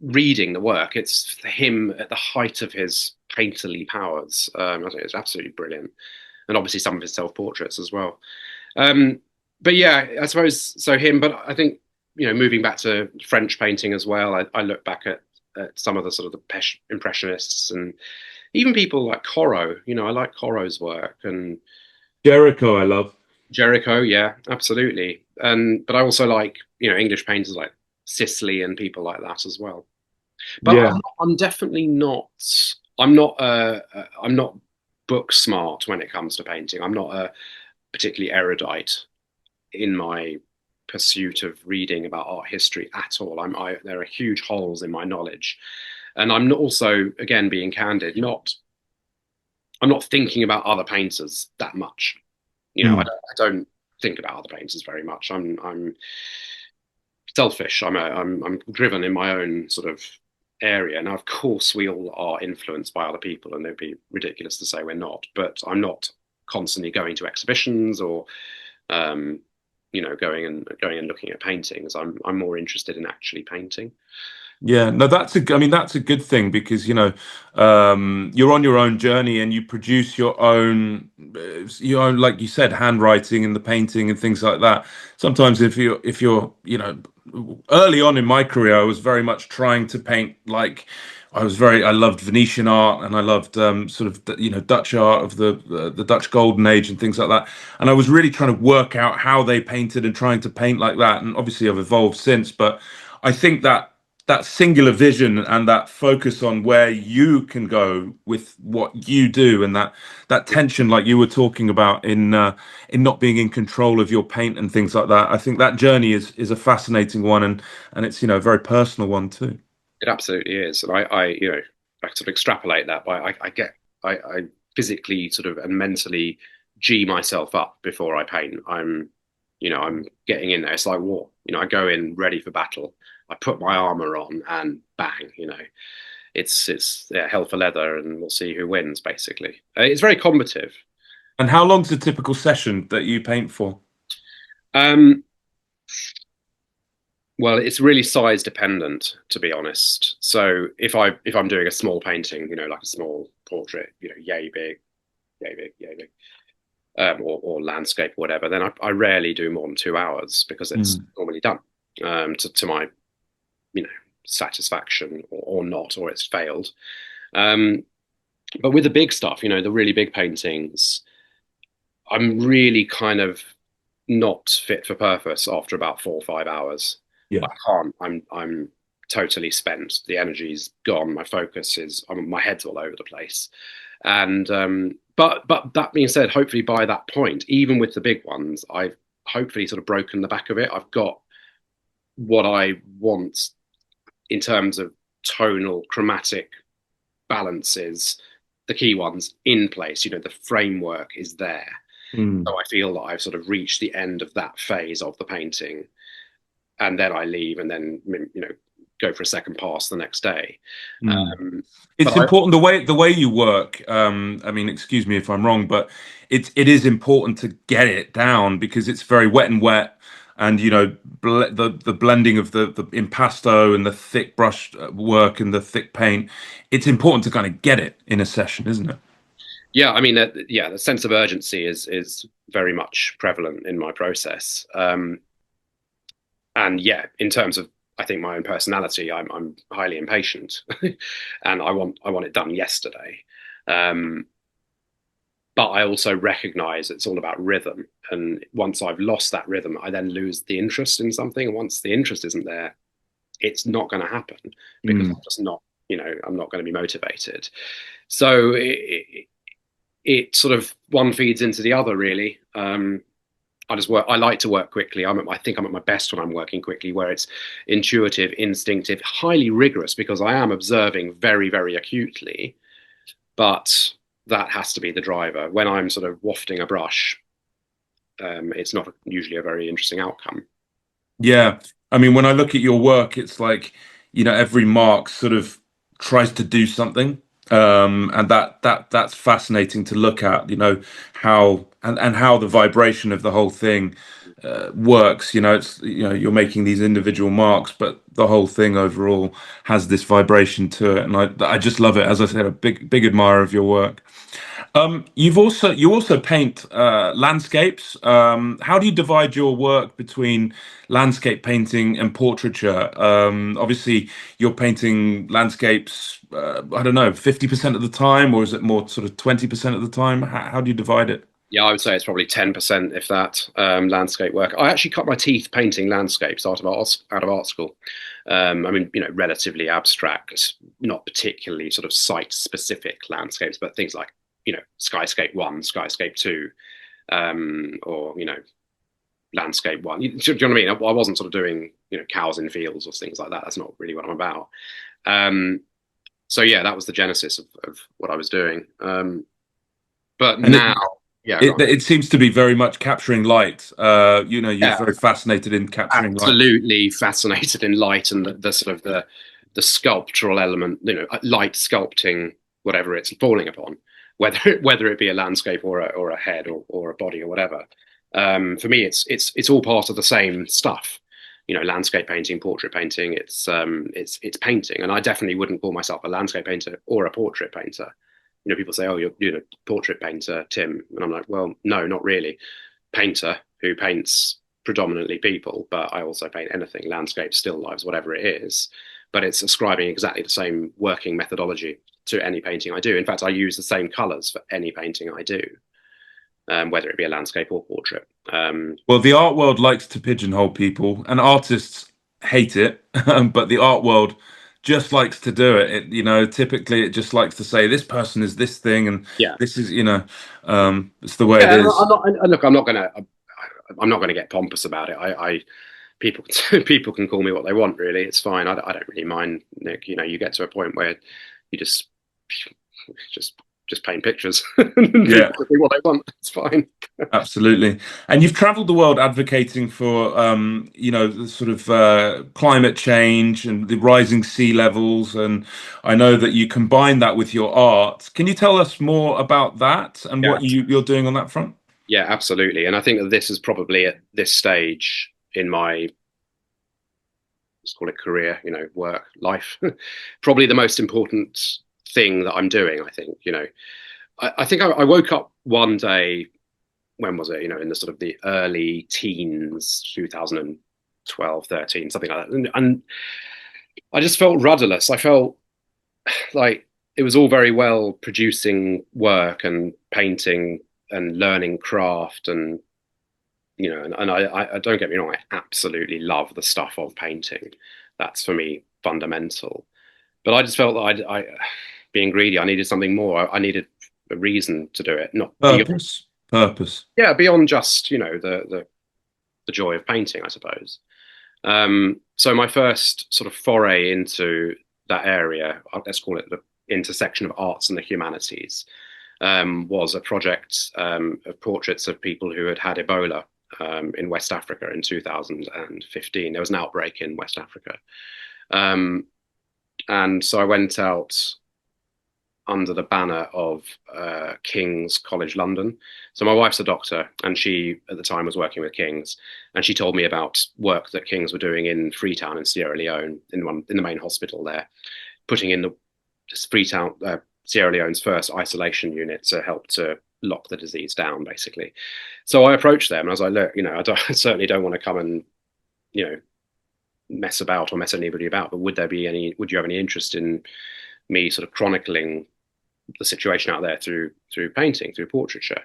[SPEAKER 2] reading the work, it's him at the height of his painterly powers. I think it's absolutely brilliant, and obviously some of his self-portraits as well. Um, but yeah, I suppose so. Him, but I think moving back to French painting as well. I look back at some of the sort of the impressionists, and even people like Corot. I like Corot's work, and
[SPEAKER 1] Jericho, I love.
[SPEAKER 2] Jericho, yeah, absolutely. And but I also like, English painters like Sicily and people like that as well. But
[SPEAKER 1] Yeah.
[SPEAKER 2] I'm definitely not. I'm not book smart when it comes to painting. I'm not a particularly erudite in my pursuit of reading about art history at all. There are huge holes in my knowledge, and I'm not also, again, being candid, not. I'm not thinking about other painters that much.
[SPEAKER 1] Mm.
[SPEAKER 2] I don't think about other painters very much. I'm selfish. I'm driven in my own sort of area. Now, of course, we all are influenced by other people, and it'd be ridiculous to say we're not. But I'm not constantly going to exhibitions or, um, going and looking at paintings. I'm more interested in actually painting.
[SPEAKER 1] Yeah, no, I mean, that's a good thing because, you're on your own journey and you produce your own, like you said, handwriting and the painting and things like that. Sometimes if you're, early on in my career, I was very much trying to paint like I loved Venetian art and I loved sort of, Dutch art of the Dutch Golden Age and things like that. And I was really trying to work out how they painted and trying to paint like that. And obviously I've evolved since, but I think that singular vision and that focus on where you can go with what you do and that tension like you were talking about in not being in control of your paint and things like that. I think that journey is a fascinating one, and it's a very personal one too.
[SPEAKER 2] It absolutely is, and I sort of extrapolate that by I physically sort of and mentally g myself up before I paint. I'm getting in there. It's like war. I go in ready for battle. I put my armor on and bang. It's yeah, hell for leather, and we'll see who wins. Basically, it's very combative.
[SPEAKER 1] And how long's a typical session that you paint for?
[SPEAKER 2] Um, Well, it's really size dependent, to be honest. So if I'm doing a small painting, like a small portrait, yay big, yay big, yay big, or landscape, or whatever, then I rarely do more than 2 hours because it's
[SPEAKER 1] Mm.
[SPEAKER 2] normally done, to my you know satisfaction, or not, or it's failed. Um, but with the big stuff, the really big paintings, I'm really kind of not fit for purpose after about 4 or 5 hours.
[SPEAKER 1] Yeah.
[SPEAKER 2] I can't. I'm totally spent. The energy's gone. My focus is. My head's all over the place. And but that being said, hopefully by that point, even with the big ones, I've hopefully sort of broken the back of it. I've got what I want in terms of tonal, chromatic balances, the key ones in place. The framework is there.
[SPEAKER 1] Mm.
[SPEAKER 2] So I feel that I've sort of reached the end of that phase of the painting, and then I leave, and then go for a second pass the next day.
[SPEAKER 1] Mm.
[SPEAKER 2] But
[SPEAKER 1] It's important the way you work. I mean, excuse me if I'm wrong, but it is important to get it down because it's very wet and wet, and the blending of the impasto and the thick brush work and the thick paint. It's important to kind of get it in a session, isn't it?
[SPEAKER 2] yeah, I mean, yeah, the sense of urgency is very much prevalent in my process. And yeah, in terms of, I think, my own personality, I'm highly impatient, and I want it done yesterday. Um, but I also recognize it's all about rhythm, and once I've lost that rhythm, I then lose the interest in something. And once the interest isn't there, it's not going to happen because
[SPEAKER 1] Mm.
[SPEAKER 2] I'm just not, I'm not going to be motivated. So it sort of one feeds into the other, really. I just work. I like to work quickly. I think I'm at my best when I'm working quickly, where it's intuitive, instinctive, highly rigorous, because I am observing very, very acutely. But that has to be the driver. When I'm sort of wafting a brush, it's not usually a very interesting outcome.
[SPEAKER 1] Yeah, I mean, when I look at your work, it's like, every mark sort of tries to do something, and that's fascinating to look at. How and how the vibration of the whole thing works. It's you're making these individual marks, but the whole thing overall has this vibration to it, and I just love it. As I said, a big admirer of your work. You also paint landscapes. How do you divide your work between landscape painting and portraiture? Obviously, you're painting landscapes. I don't know, 50% of the time, or is it more sort of 20% of the time? How do you divide it?
[SPEAKER 2] Yeah, I would say it's probably 10%, if that, landscape work. I actually cut my teeth painting landscapes out of art school. I mean, relatively abstract, not particularly sort of site-specific landscapes, but things like, Skyscape 1, Skyscape 2, or, Landscape 1. Do you know what I mean? I wasn't sort of doing, cows in fields or things like that. That's not really what I'm about. Um, so yeah, that was the genesis of what I was doing. But
[SPEAKER 1] And
[SPEAKER 2] now, yeah, go
[SPEAKER 1] it
[SPEAKER 2] on.
[SPEAKER 1] it seems to be very much capturing light. You're
[SPEAKER 2] Yeah,
[SPEAKER 1] very fascinated in capturing light.
[SPEAKER 2] absolutely fascinated in light and the sort of the sculptural element, light sculpting whatever it's falling upon, whether it be a landscape or a head or a body or whatever. For me, it's all part of the same stuff. Landscape painting, portrait painting. It's painting, and I definitely wouldn't call myself a landscape painter or a portrait painter. People say, "Oh, you're a portrait painter, Tim," and I'm like, "Well, no, not really. Painter who paints predominantly people, but I also paint anything, landscapes, still lifes, whatever it is. But it's ascribing exactly the same working methodology to any painting I do. In fact, I use the same colors for any painting I do, whether it be a landscape or portrait.
[SPEAKER 1] Well, the art world likes to pigeonhole people, and artists hate it, but the art world just likes to do it. Typically it just likes to say this person is this thing, and
[SPEAKER 2] Yeah,
[SPEAKER 1] this is, it's the way it
[SPEAKER 2] yeah.
[SPEAKER 1] is.
[SPEAKER 2] Look, I'm not gonna get pompous about it. People people can call me what they want. Really, it's fine. I don't really mind, Nick. You get to a point where you just just paint pictures and
[SPEAKER 1] Yeah.
[SPEAKER 2] people can do what they want. It's fine.
[SPEAKER 1] Absolutely. And you've traveled the world advocating for, the sort of climate change and the rising sea levels. And I know that you combine that with your art. Can you tell us more about that and
[SPEAKER 2] Yeah,
[SPEAKER 1] what you're doing on that front?
[SPEAKER 2] yeah, absolutely. And I think that this is probably at this stage in my, let's call it career, work, life, probably the most important thing that I'm doing. I think, I think I woke up one day, when was it? In the sort of the early teens, 2012, 13, something like that. And I just felt rudderless. I felt like it was all very well producing work and painting and learning craft and and I don't get me wrong, I absolutely love the stuff of painting. That's for me fundamental. But I just felt that being greedy, I needed something more. I needed a reason to do it, not beyond,
[SPEAKER 1] Purpose. Purpose.
[SPEAKER 2] yeah, beyond just the joy of painting, I suppose. So my first sort of foray into that area, let's call it the intersection of arts and the humanities, was a project of portraits of people who had had Ebola in West Africa in 2015. There was an outbreak in West Africa. And so I went out under the banner of King's College London. So my wife's a doctor, and she at the time was working with King's, and she told me about work that King's were doing in Freetown in Sierra Leone, in the main hospital there, putting in the Freetown, Sierra Leone's first isolation unit to help to lock the disease down, basically. So I approached them and I was like, look, I certainly don't want to come and mess about or mess anybody about, but would you have any interest in me sort of chronicling the situation out there through painting, through portraiture?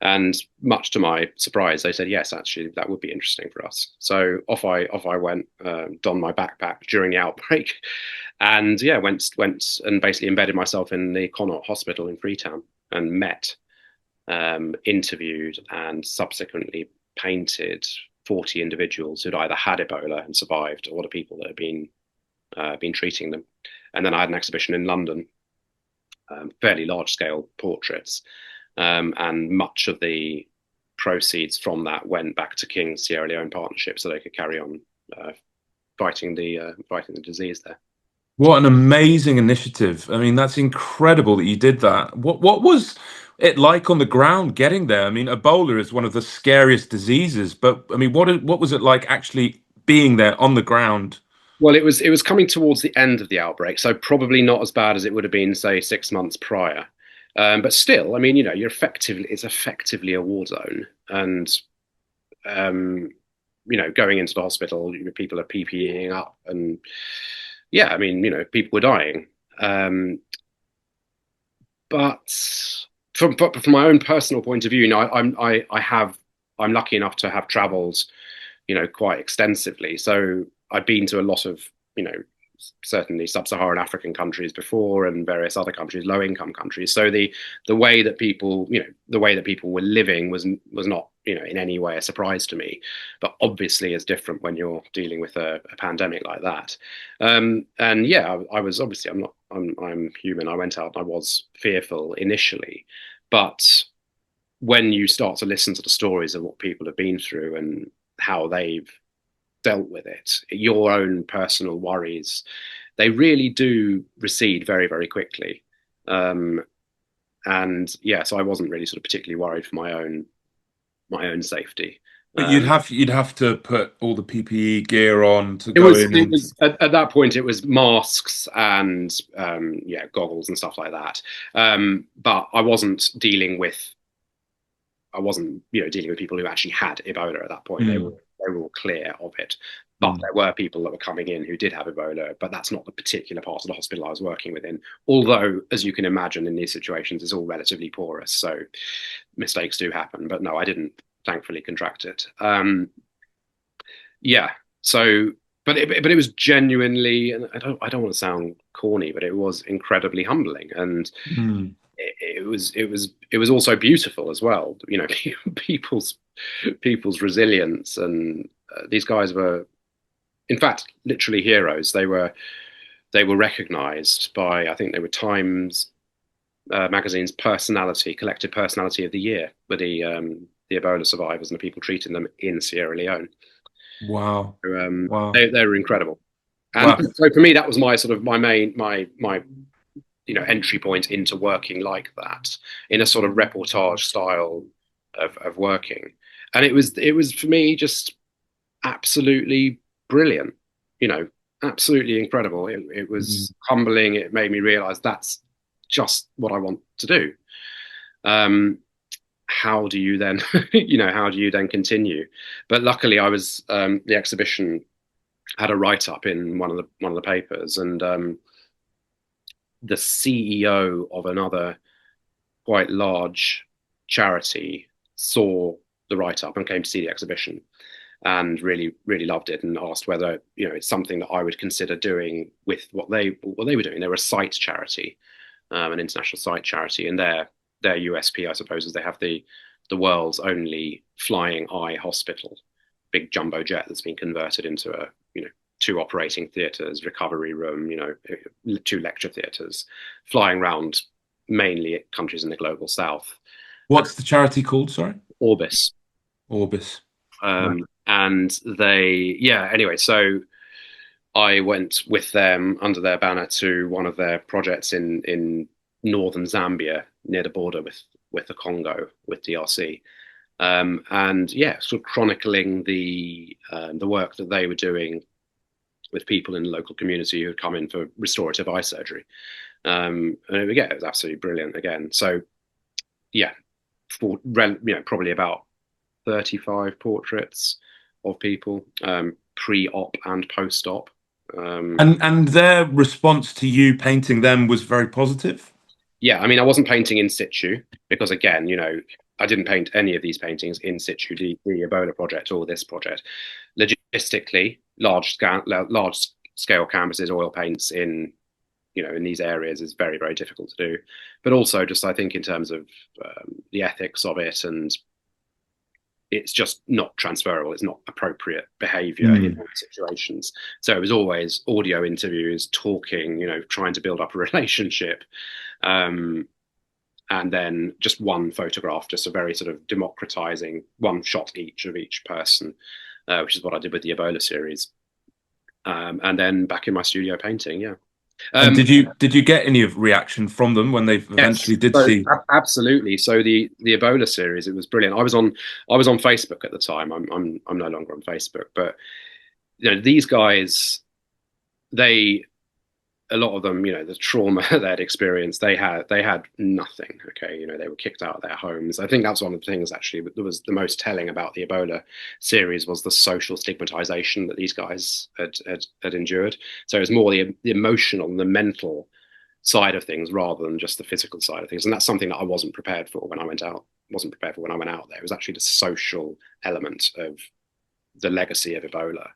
[SPEAKER 2] And much to my surprise, they said yes. Actually, that would be interesting for us. So off I went, donned my backpack during the outbreak, and yeah, went and basically embedded myself in the Connaught Hospital in Freetown and met, interviewed, and subsequently painted 40 individuals who'd either had Ebola and survived, or the people that had been treating them. And then I had an exhibition in London, fairly large scale portraits, and much of the proceeds from that went back to King's Sierra Leone Partnership so they could carry on fighting the disease there.
[SPEAKER 1] What an amazing initiative. I mean, that's incredible that you did that. What was it like on the ground getting there? I mean, Ebola is one of the scariest diseases, but I mean, what was it like actually being there on the ground?
[SPEAKER 2] Well, it was coming towards the end of the outbreak, so probably not as bad as it would have been, say, 6 months prior. But still, I mean, it's effectively a war zone, and going into the hospital, people are PPEing up, and yeah, I mean, people were dying. But from my own personal point of view, I'm lucky enough to have travelled, quite extensively. So I've been to a lot of, certainly sub-Saharan African countries before, and various other countries, low-income countries. So the way that people, the way that people were living was not, in any way a surprise to me. But obviously, is different when you're dealing with a pandemic like that. And yeah, I was obviously, I'm human. I went out and I was fearful initially, but when you start to listen to the stories of what people have been through and how they've dealt with it, your own personal worries, they really do recede very, very quickly. And yeah, so I wasn't really sort of particularly worried for my own safety.
[SPEAKER 1] But you'd have to put all the PPE gear on to
[SPEAKER 2] It
[SPEAKER 1] go
[SPEAKER 2] was
[SPEAKER 1] in
[SPEAKER 2] it
[SPEAKER 1] and
[SPEAKER 2] was at that point it was masks and yeah, goggles and stuff like that. But I wasn't, dealing with people who actually had Ebola at that point. They were all clear of it. But there were people that were coming in who did have Ebola, but that's not the particular part of the hospital I was working within. Although, as you can imagine, in these situations, it's all relatively porous, so mistakes do happen. But no, I didn't, thankfully, contract it. Yeah. So, but it was genuinely, and I don't want to sound corny, but it was incredibly humbling, and
[SPEAKER 1] Mm.
[SPEAKER 2] it was also beautiful as well. People's resilience, and these guys were, in fact, literally heroes. They were recognised by, I think they were Times magazine's collective personality of the year, with the Ebola survivors and the people treating them in Sierra Leone.
[SPEAKER 1] Wow.
[SPEAKER 2] So,
[SPEAKER 1] Wow.
[SPEAKER 2] they were incredible. And
[SPEAKER 1] Wow.
[SPEAKER 2] so for me, that was my sort of my main my entry point into working like that, in a sort of reportage style of working. And it was for me just absolutely brilliant, absolutely incredible. It
[SPEAKER 1] Mm.
[SPEAKER 2] was humbling. It made me realize that's just what I want to do. How do you then how do you then continue? But luckily, I was the exhibition had a write-up in one of the papers, and the CEO of another quite large charity saw the write-up and came to see the exhibition, and really, really loved it, and asked whether it's something that I would consider doing with what they were doing. They were a site charity, an international site charity, and their USP, I suppose, is they have the world's only flying eye hospital, big jumbo jet that's been converted into a 2 operating theatres, recovery room, 2 lecture theatres, flying around mainly countries in the global south.
[SPEAKER 1] What's the charity called? Sorry.
[SPEAKER 2] Orbis.
[SPEAKER 1] Orbis. Right.
[SPEAKER 2] And anyway, so I went with them under their banner to one of their projects in northern Zambia, near the border with the Congo, with DRC. And yeah, sort of chronicling the work that they were doing with people in the local community who had come in for restorative eye surgery. And again, it was absolutely brilliant again. So yeah, probably about 35 portraits of people, pre-op and post-op.
[SPEAKER 1] And their response to you painting them was very positive.
[SPEAKER 2] Yeah, I mean, I wasn't painting in situ because, again, I didn't paint any of these paintings in situ, the Ebola project or this project. Logistically, large scale canvases, oil paints in these areas is very, very difficult to do. But also, just I think in terms of the ethics of it, and it's just not transferable. It's not appropriate behavior in all situations. So it was always audio interviews, talking, trying to build up a relationship. And then just one photograph, just a very sort of democratizing one shot each of each person, which is what I did with the Ebola series. And then back in my studio painting, yeah.
[SPEAKER 1] And did you get any reaction from them when they eventually did see?
[SPEAKER 2] Absolutely. So the Ebola series, it was brilliant. I was on Facebook at the time. I'm no longer on Facebook, but these guys, a lot of them, the trauma they'd experienced, they had nothing. Okay, they were kicked out of their homes. I think that's one of the things actually that was the most telling about the Ebola series, was the social stigmatization that these guys had endured. So it was more the emotional and the mental side of things rather than just the physical side of things. And that's something that I wasn't prepared for when I went out. Wasn't prepared for when I went out there. It was actually the social element of the legacy of Ebola.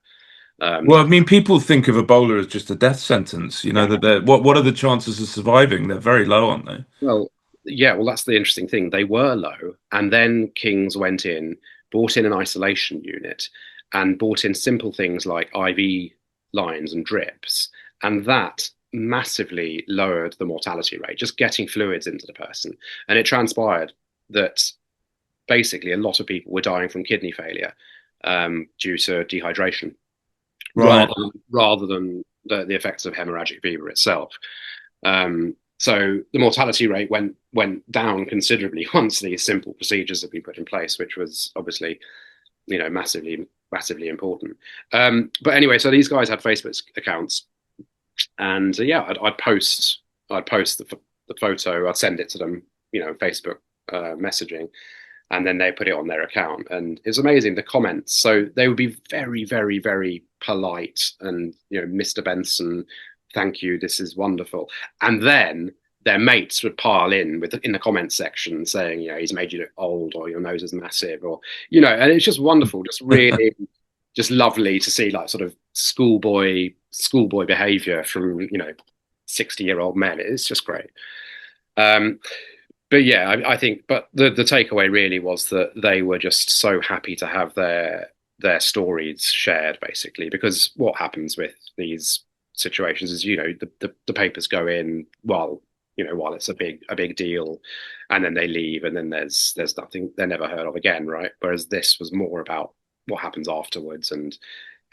[SPEAKER 1] Well, I mean, people think of Ebola as just a death sentence. You know,
[SPEAKER 2] Yeah.
[SPEAKER 1] that what are the chances of surviving? They're very low, aren't they?
[SPEAKER 2] Well, yeah. Well, that's the interesting thing. They were low, and then Kings went in, brought in an isolation unit, and brought in simple things like IV lines and drips, and that massively lowered the mortality rate. Just getting fluids into the person, and it transpired that basically a lot of people were dying from kidney failure due to dehydration
[SPEAKER 1] Right.
[SPEAKER 2] rather than the effects of hemorrhagic fever itself. So the mortality rate went down considerably once these simple procedures had been put in place, which was obviously, massively important. But anyway, so these guys had Facebook accounts, and yeah, I'd post the photo, I'd send it to them, Facebook messaging, and then they put it on their account, and it's amazing the comments. So they would be very, very, very polite, and Mr. Benson, thank you, this is wonderful. And then their mates would pile in in the comment section saying, he's made you look old, or your nose is massive, or and it's just wonderful, just really just lovely to see, like, sort of schoolboy behavior from 60-year-old men. It's just great. But yeah, I think, but the takeaway really was that they were just so happy to have their stories shared, basically, because what happens with these situations is, the papers go in while it's a big deal, and then they leave, and then there's nothing, they're never heard of again, right? Whereas this was more about what happens afterwards, and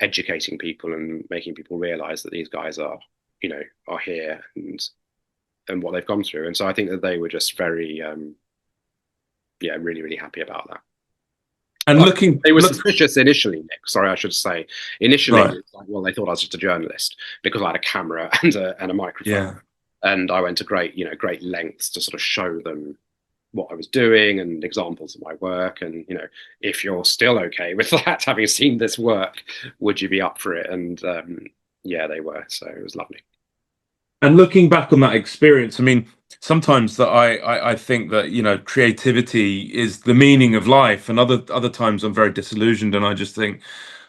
[SPEAKER 2] educating people and making people realize that these guys are here, and what they've gone through. And so I think that they were just very really, really happy about that.
[SPEAKER 1] And
[SPEAKER 2] But they were suspicious initially, Nick. Sorry, I should say. Initially,
[SPEAKER 1] right.
[SPEAKER 2] it's like, well, they thought I was just a journalist because I had a camera and a microphone.
[SPEAKER 1] Yeah.
[SPEAKER 2] And I went to great lengths to sort of show them what I was doing and examples of my work. And, if you're still okay with that, having seen this work, would you be up for it? And yeah, they were. So it was lovely.
[SPEAKER 1] And looking back on that experience, I mean, sometimes that I think that creativity is the meaning of life, and other times I'm very disillusioned, and I just think,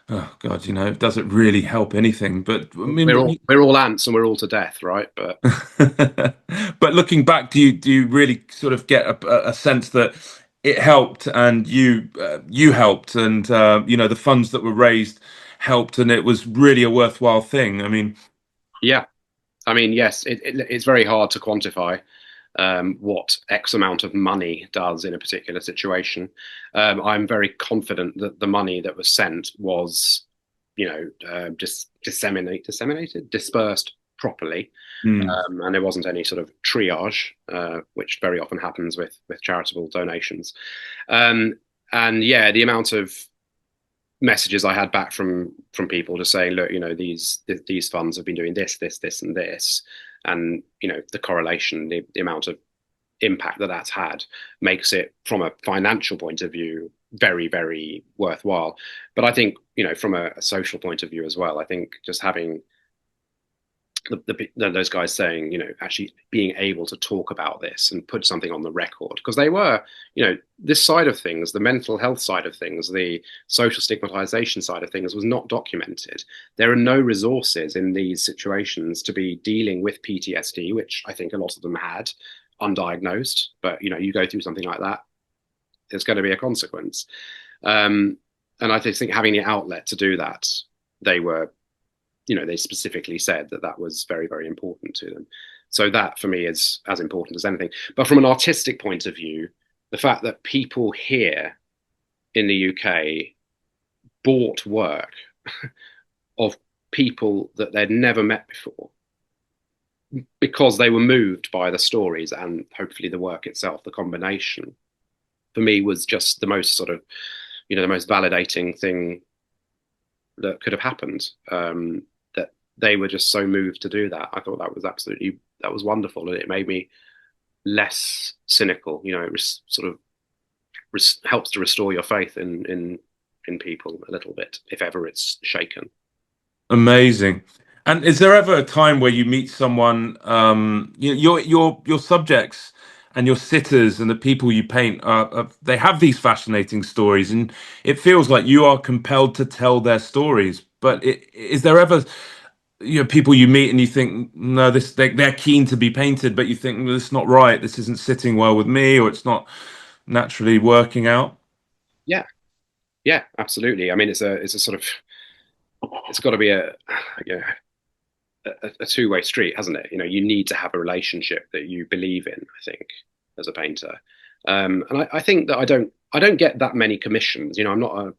[SPEAKER 1] oh God, it doesn't really help anything. But I mean,
[SPEAKER 2] we're all ants, and we're all to death, right? But
[SPEAKER 1] but looking back, do you really sort of get a sense that it helped, and you helped, and the funds that were raised helped, and it was really a worthwhile thing? I mean,
[SPEAKER 2] yeah. I mean, yes, it's very hard to quantify what X amount of money does in a particular situation. I'm very confident that the money that was sent was, just dispersed properly, and there wasn't any sort of triage, which very often happens with charitable donations. And yeah, the amount of messages I had back from people just saying, look, these funds have been doing this, and this, and the correlation, the amount of impact that that's had makes it, from a financial point of view, very, very worthwhile. But I think from a social point of view as well, I think just having those guys saying, actually being able to talk about this and put something on the record, because they were, this side of things, the mental health side of things, the social stigmatization side of things was not documented. There are no resources in these situations to be dealing with PTSD, which I think a lot of them had undiagnosed. But, you go through something like that, there's going to be a consequence. And I just think having the outlet to do that, they were, they specifically said that was very, very important to them. So that for me is as important as anything. But from an artistic point of view, the fact that people here in the UK bought work of people that they'd never met before because they were moved by the stories and hopefully the work itself, the combination, for me was just the most sort of, the most validating thing that could have happened. That they were just so moved to do that. I thought that was wonderful, and it made me less cynical. It sort of helps to restore your faith in people a little bit, if ever it's shaken.
[SPEAKER 1] amazing. And is there ever a time where you meet someone, your subjects and your sitters and the people you paint, they have these fascinating stories, and it feels like you are compelled to tell their stories. But is there ever, people you meet and you think, no, they're keen to be painted, but you think, this is not right, this isn't sitting well with me, or it's not naturally working out?
[SPEAKER 2] Yeah, yeah, absolutely. I mean, it's a sort of, it's got to be you know, a two-way street, hasn't it? You know, you need to have a relationship that you believe in, I think, as a painter. And I think that I don't get that many commissions. You know, I'm not a,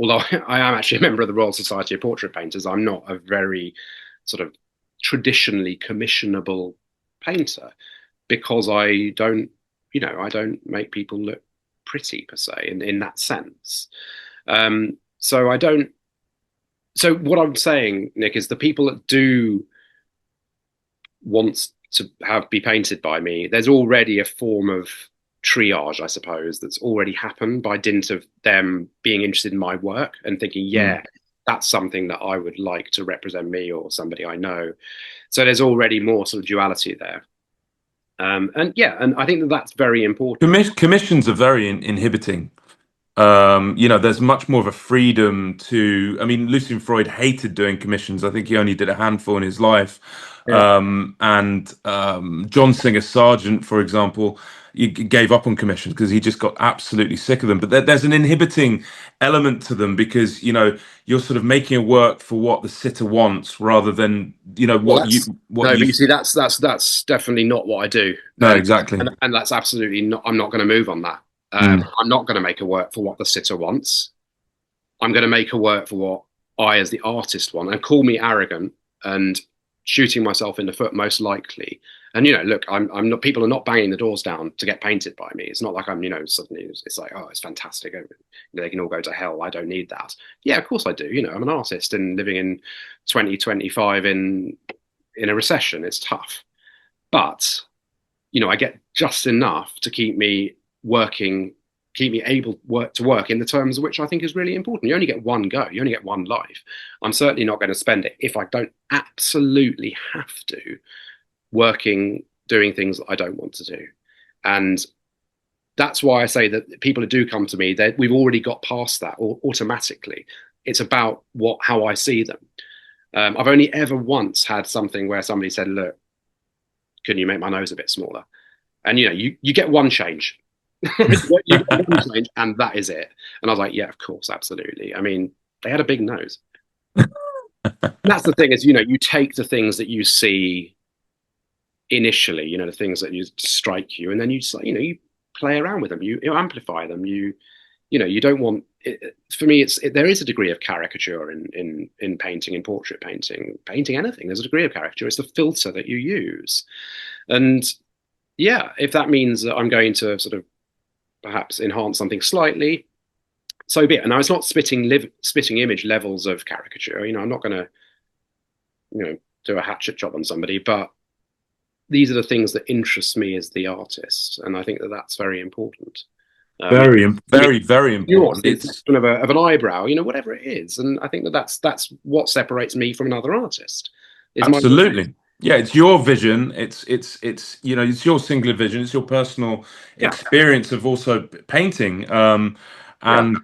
[SPEAKER 2] although I am actually a member of the Royal Society of Portrait Painters, I'm not a very sort of traditionally commissionable painter, because I don't make people look pretty per se in that sense. So I don't. So what I'm saying, Nick, is the people that do want to have be painted by me, there's already a form of triage, I suppose, that's already happened by dint of them being interested in my work and thinking,
[SPEAKER 1] Mm.
[SPEAKER 2] yeah, that's something that I would like to represent me or somebody I know. So there's already more sort of duality there. And yeah, and I think that that's very important.
[SPEAKER 1] Commissions are very inhibiting. There's much more of a freedom to. I mean, Lucian Freud hated doing commissions. I think he only did a handful in his life.
[SPEAKER 2] Yeah.
[SPEAKER 1] And John Singer Sargent, for example, he gave up on commissions because he just got absolutely sick of them. But there's an inhibiting element to them because you're sort of making a work for what the sitter wants rather than
[SPEAKER 2] Well,
[SPEAKER 1] what you
[SPEAKER 2] that's
[SPEAKER 1] what
[SPEAKER 2] no,
[SPEAKER 1] you.
[SPEAKER 2] but you see, that's definitely not what I do,
[SPEAKER 1] No, exactly.
[SPEAKER 2] and that's absolutely not. I'm not going to move on that.
[SPEAKER 1] Mm.
[SPEAKER 2] I'm not going to make a work for what the sitter wants. I'm going to make a work for what I, as the artist, want. And call me arrogant and shooting myself in the foot, most likely. And look, I'm not. People are not banging the doors down to get painted by me. It's not like I'm, suddenly it's like, oh, it's fantastic. They can all go to hell. I don't need that. Yeah, of course I do. I'm an artist and living in 2025 in a recession. It's tough, but I get just enough to keep me working, keep me able to work in the terms of which I think is really important. You only get one go, you only get one life. I'm certainly not going to spend it, if I don't absolutely have to, working, doing things that I don't want to do. And that's why I say that people who do come to me, that we've already got past that or automatically. It's about how I see them. I've only ever once had something where somebody said, look, can you make my nose a bit smaller? And you get one change. You get one change, and that is it. And I was like, yeah, of course, absolutely. I mean, they had a big nose. That's the thing is, you take the things that you see initially, the things that you strike you, and then you just you play around with them, you amplify them. You don't want it, for me. There is a degree of caricature in painting, in portrait painting anything. There's a degree of caricature. It's the filter that you use, and yeah, if that means that I'm going to sort of perhaps enhance something slightly, so be it. And now it's not spitting image levels of caricature. I'm not going to do a hatchet job on somebody, but these are the things that interest me as the artist, and I think that that's very important. Um,
[SPEAKER 1] Very, very, very important.
[SPEAKER 2] nuance, the expression of an eyebrow, whatever it is, and I think that that's what separates me from another artist. Is my
[SPEAKER 1] Absolutely. Yeah, it's your vision. It's it's your singular vision. It's your personal
[SPEAKER 2] yeah
[SPEAKER 1] experience of also painting.
[SPEAKER 2] yeah.
[SPEAKER 1] And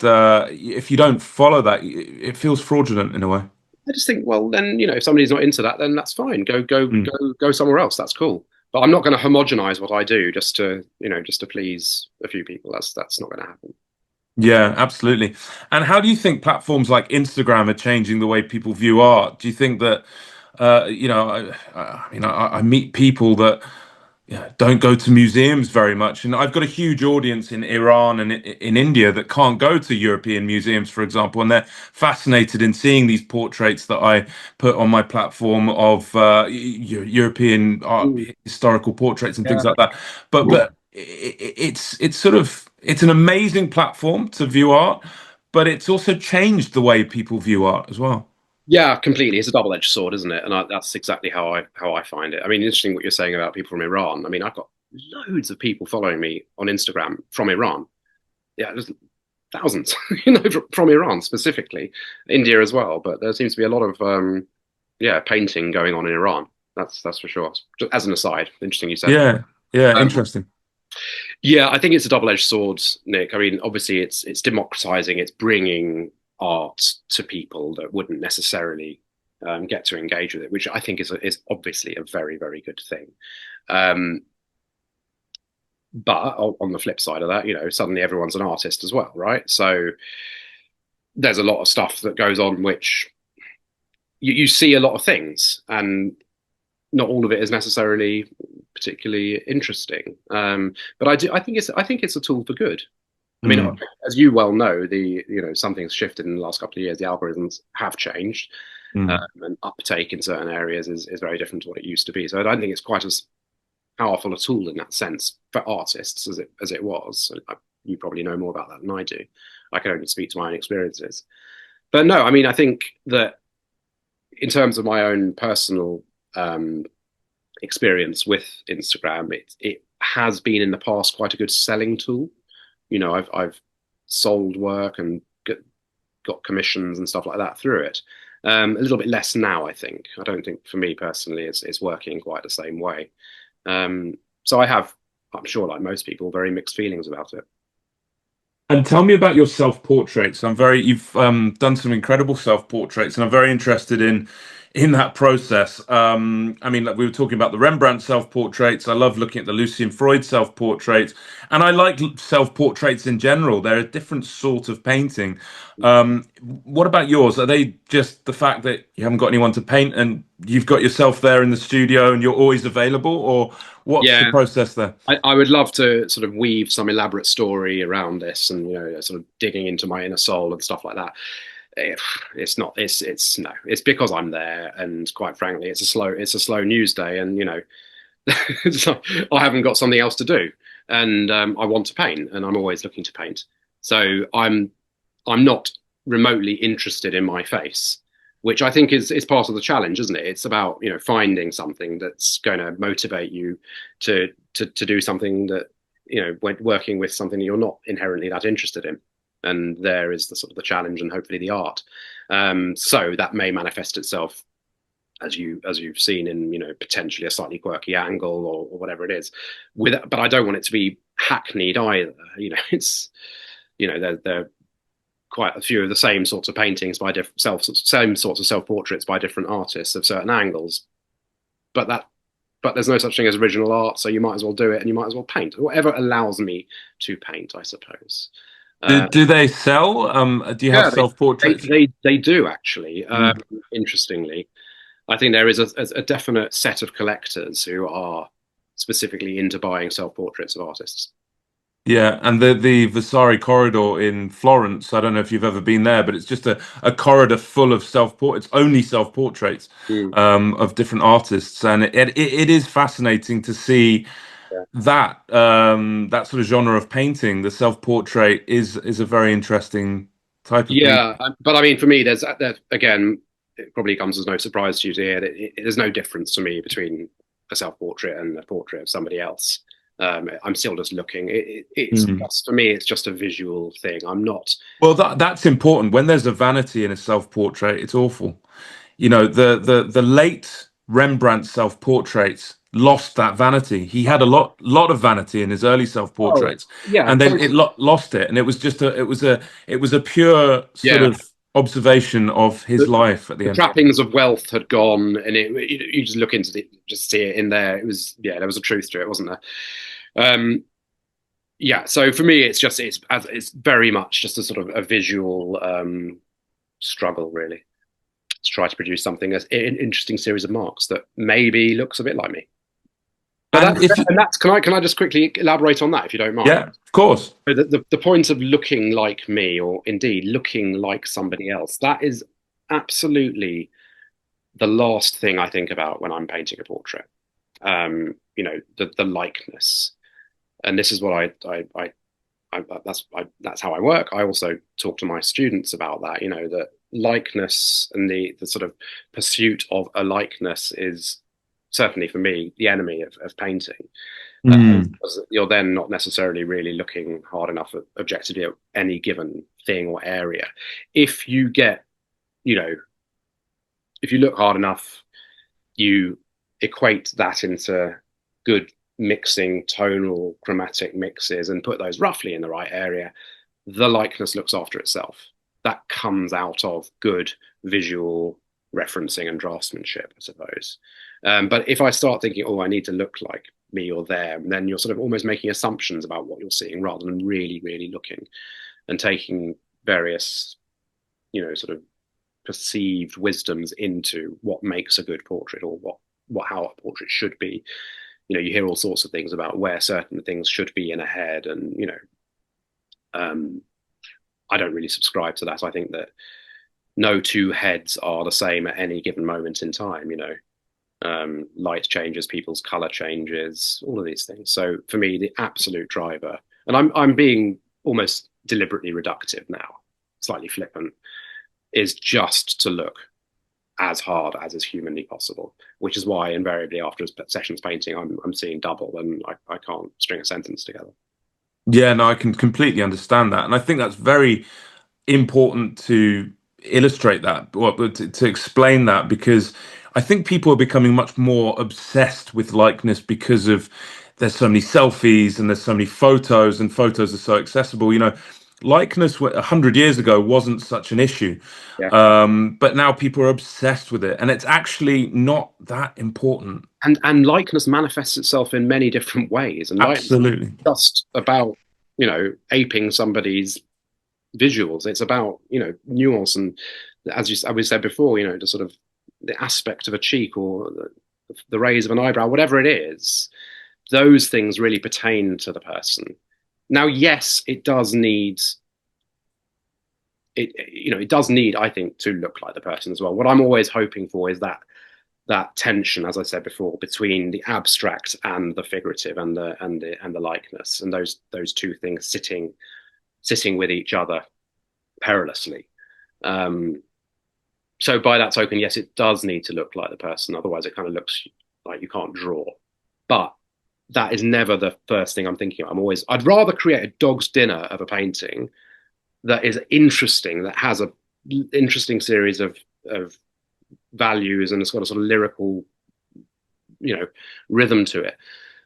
[SPEAKER 1] if you don't follow that, it feels fraudulent in a way.
[SPEAKER 2] I just think, well, then if somebody's not into that, then that's fine.
[SPEAKER 1] Mm.
[SPEAKER 2] Go somewhere else. That's cool. But I'm not going to homogenize what I do just to please a few people. That's not going to happen.
[SPEAKER 1] Yeah, absolutely. And how do you think platforms like Instagram are changing the way people view art? Do you think that, I meet people that don't go to museums very much, and I've got a huge audience in Iran and in India that can't go to European museums, for example, and they're fascinated in seeing these portraits that I put on my platform of European art,
[SPEAKER 2] Mm.
[SPEAKER 1] historical portraits and things
[SPEAKER 2] Yeah.
[SPEAKER 1] like that. But it's sort of it's an amazing platform to view art, but it's also changed the way people view art as well.
[SPEAKER 2] Yeah, completely. It's a double-edged sword, isn't it? And that's exactly how I find it. I mean, interesting what you're saying about people from Iran. I mean, I've got loads of people following me on Instagram from Iran. Yeah, there's thousands, from Iran specifically, India as well. But there seems to be a lot of yeah, painting going on in Iran. That's for sure. Just as an aside, interesting you said.
[SPEAKER 1] Yeah, yeah,
[SPEAKER 2] Um,
[SPEAKER 1] interesting.
[SPEAKER 2] yeah, I think it's a double-edged sword, Nick. I mean, obviously, it's democratizing, it's bringing art to people that wouldn't necessarily get to engage with it, which I think is obviously a very, very good thing. Um, but on the flip side of that, suddenly everyone's an artist as well, right? So there's a lot of stuff that goes on which you see a lot of things, and not all of it is necessarily particularly interesting. But I think it's a tool for good. I mean,
[SPEAKER 1] Mm,
[SPEAKER 2] as you well know, something's shifted in the last couple of years. The algorithms have changed,
[SPEAKER 1] mm,
[SPEAKER 2] and uptake in certain areas is very different to what it used to be. So I don't think it's quite as powerful a tool in that sense for artists as it was. You probably know more about that than I do. I can only speak to my own experiences. But no, I mean, I think that in terms of my own personal um, experience with Instagram, it has been in the past quite a good selling tool. I've sold work and got commissions and stuff like that through it. A little bit less now, I think. I don't think for me personally, it's working quite the same way. So I'm sure, like most people, very mixed feelings about it.
[SPEAKER 1] And tell me about your self-portraits. You've done some incredible self-portraits, and I'm very interested in that process. I mean, like we were talking about the Rembrandt self-portraits. I love looking at the Lucian Freud self-portraits, and I like self-portraits in general. They're a different sort of painting. What about yours? Are they just the fact that you haven't got anyone to paint and you've got yourself there in the studio and you're always available, or what's the
[SPEAKER 2] Yeah,
[SPEAKER 1] process there?
[SPEAKER 2] I would love to sort of weave some elaborate story around this, and sort of digging into my inner soul and stuff like that. It's not. It's no. It's because I'm there, and quite frankly, it's a slow news day, and so I haven't got something else to do, and I want to paint, and I'm always looking to paint. So I'm not remotely interested in my face, which I think is part of the challenge, isn't it? It's about finding something that's going to motivate you to do something that when working with something that you're not inherently that interested in. And there is the sort of the challenge and hopefully the art. So that may manifest itself as you've seen in potentially a slightly quirky angle or whatever it is. But I don't want it to be hackneyed either. It's there quite a few of the same sorts of paintings by same sorts of self-portraits by different artists of certain angles. But there's no such thing as original art, so you might as well do it and you might as well paint. Whatever allows me to paint, I suppose.
[SPEAKER 1] Do they sell? Do you have
[SPEAKER 2] Yeah,
[SPEAKER 1] self-portraits?
[SPEAKER 2] they do actually.
[SPEAKER 1] Mm.
[SPEAKER 2] Interestingly, I think there is a definite set of collectors who are specifically into buying self-portraits of artists.
[SPEAKER 1] Yeah, and the Vasari corridor in Florence, I don't know if you've ever been there, but it's just a corridor full of self-portraits, only self-portraits
[SPEAKER 2] Mm,
[SPEAKER 1] of different artists, and it is fascinating to see
[SPEAKER 2] yeah.
[SPEAKER 1] that sort of genre of painting. The self-portrait is a very interesting type of painting.
[SPEAKER 2] Yeah, but I mean, for me, there again, it probably comes as no surprise to you to hear that there's no difference to me between a self-portrait and a portrait of somebody else. I'm still just looking. It's
[SPEAKER 1] Mm.
[SPEAKER 2] just for me, it's just a visual thing. I'm not.
[SPEAKER 1] Well, that's important. When there's a vanity in a self-portrait, it's awful. The late Rembrandt self-portraits lost that vanity. He had a lot of vanity in his early
[SPEAKER 2] Oh,
[SPEAKER 1] self-portraits,
[SPEAKER 2] yeah,
[SPEAKER 1] and then it lost it, and it was just it was a pure sort
[SPEAKER 2] yeah.
[SPEAKER 1] of observation of his
[SPEAKER 2] The,
[SPEAKER 1] life at the
[SPEAKER 2] the
[SPEAKER 1] end.
[SPEAKER 2] trappings of wealth had gone, and you just look into it, just see it in there. It was there was a truth to it, wasn't there? Yeah. So for me, it's very much just a sort of a visual struggle, really, to try to produce something as an interesting series of marks that maybe looks a bit like me. But
[SPEAKER 1] And if you,
[SPEAKER 2] that's can I just quickly elaborate on that if you don't mind?
[SPEAKER 1] yeah, of course.
[SPEAKER 2] So the point of looking like me, or indeed looking like somebody else, that is absolutely the last thing I think about when I'm painting a portrait. The likeness, and this is what that's how I work. I also talk to my students about that. That likeness and the sort of pursuit of a likeness is certainly for me the enemy of painting.
[SPEAKER 1] Mm.
[SPEAKER 2] Because you're then not necessarily really looking hard enough at objectively at any given thing or area. If you get, you know, if you look hard enough, you equate that into good mixing, tonal, chromatic mixes, and put those roughly in the right area, the likeness looks after itself. That comes out of good visual referencing and draftsmanship, I suppose. But if I start thinking, oh, I need to look like me or them, then you're sort of almost making assumptions about what you're seeing rather than really, really looking and taking various, sort of perceived wisdoms into what makes a good portrait or what how a portrait should be. You hear all sorts of things about where certain things should be in a head, and I don't really subscribe to that. I think that no two heads are the same at any given moment in time. Light changes, people's color changes, all of these things. So for me, the absolute driver, and I'm being almost deliberately reductive now, slightly flippant, is just to look as hard as is humanly possible, which is why invariably after sessions painting, I'm seeing double, and I can't string a sentence together.
[SPEAKER 1] Yeah, no, I can completely understand that, and I think that's very important to illustrate that, or to explain that, because I think people are becoming much more obsessed with likeness because of there's so many selfies and there's so many photos, and photos are so accessible. Likeness 100 years ago wasn't such an issue,
[SPEAKER 2] Yeah.
[SPEAKER 1] but now people are obsessed with it, and it's actually not that important.
[SPEAKER 2] And likeness manifests itself in many different ways, and likeness
[SPEAKER 1] Absolutely.
[SPEAKER 2] is just about aping somebody's visuals. It's about nuance, and as we said before, the sort of the aspect of a cheek or the raise of an eyebrow, whatever it is. Those things really pertain to the person. Now, yes, it does need it does need, I think, to look like the person as well. What I'm always hoping for is that tension, as I said before, between the abstract and the figurative, and the likeness, and those two things sitting with each other perilously. So by that token, yes, it does need to look like the person. Otherwise, it kind of looks like you can't draw. But that is never the first thing I'm thinking of. I'd rather create a dog's dinner of a painting that is interesting, that has a interesting series of values, and it's got a sort of lyrical, rhythm to it,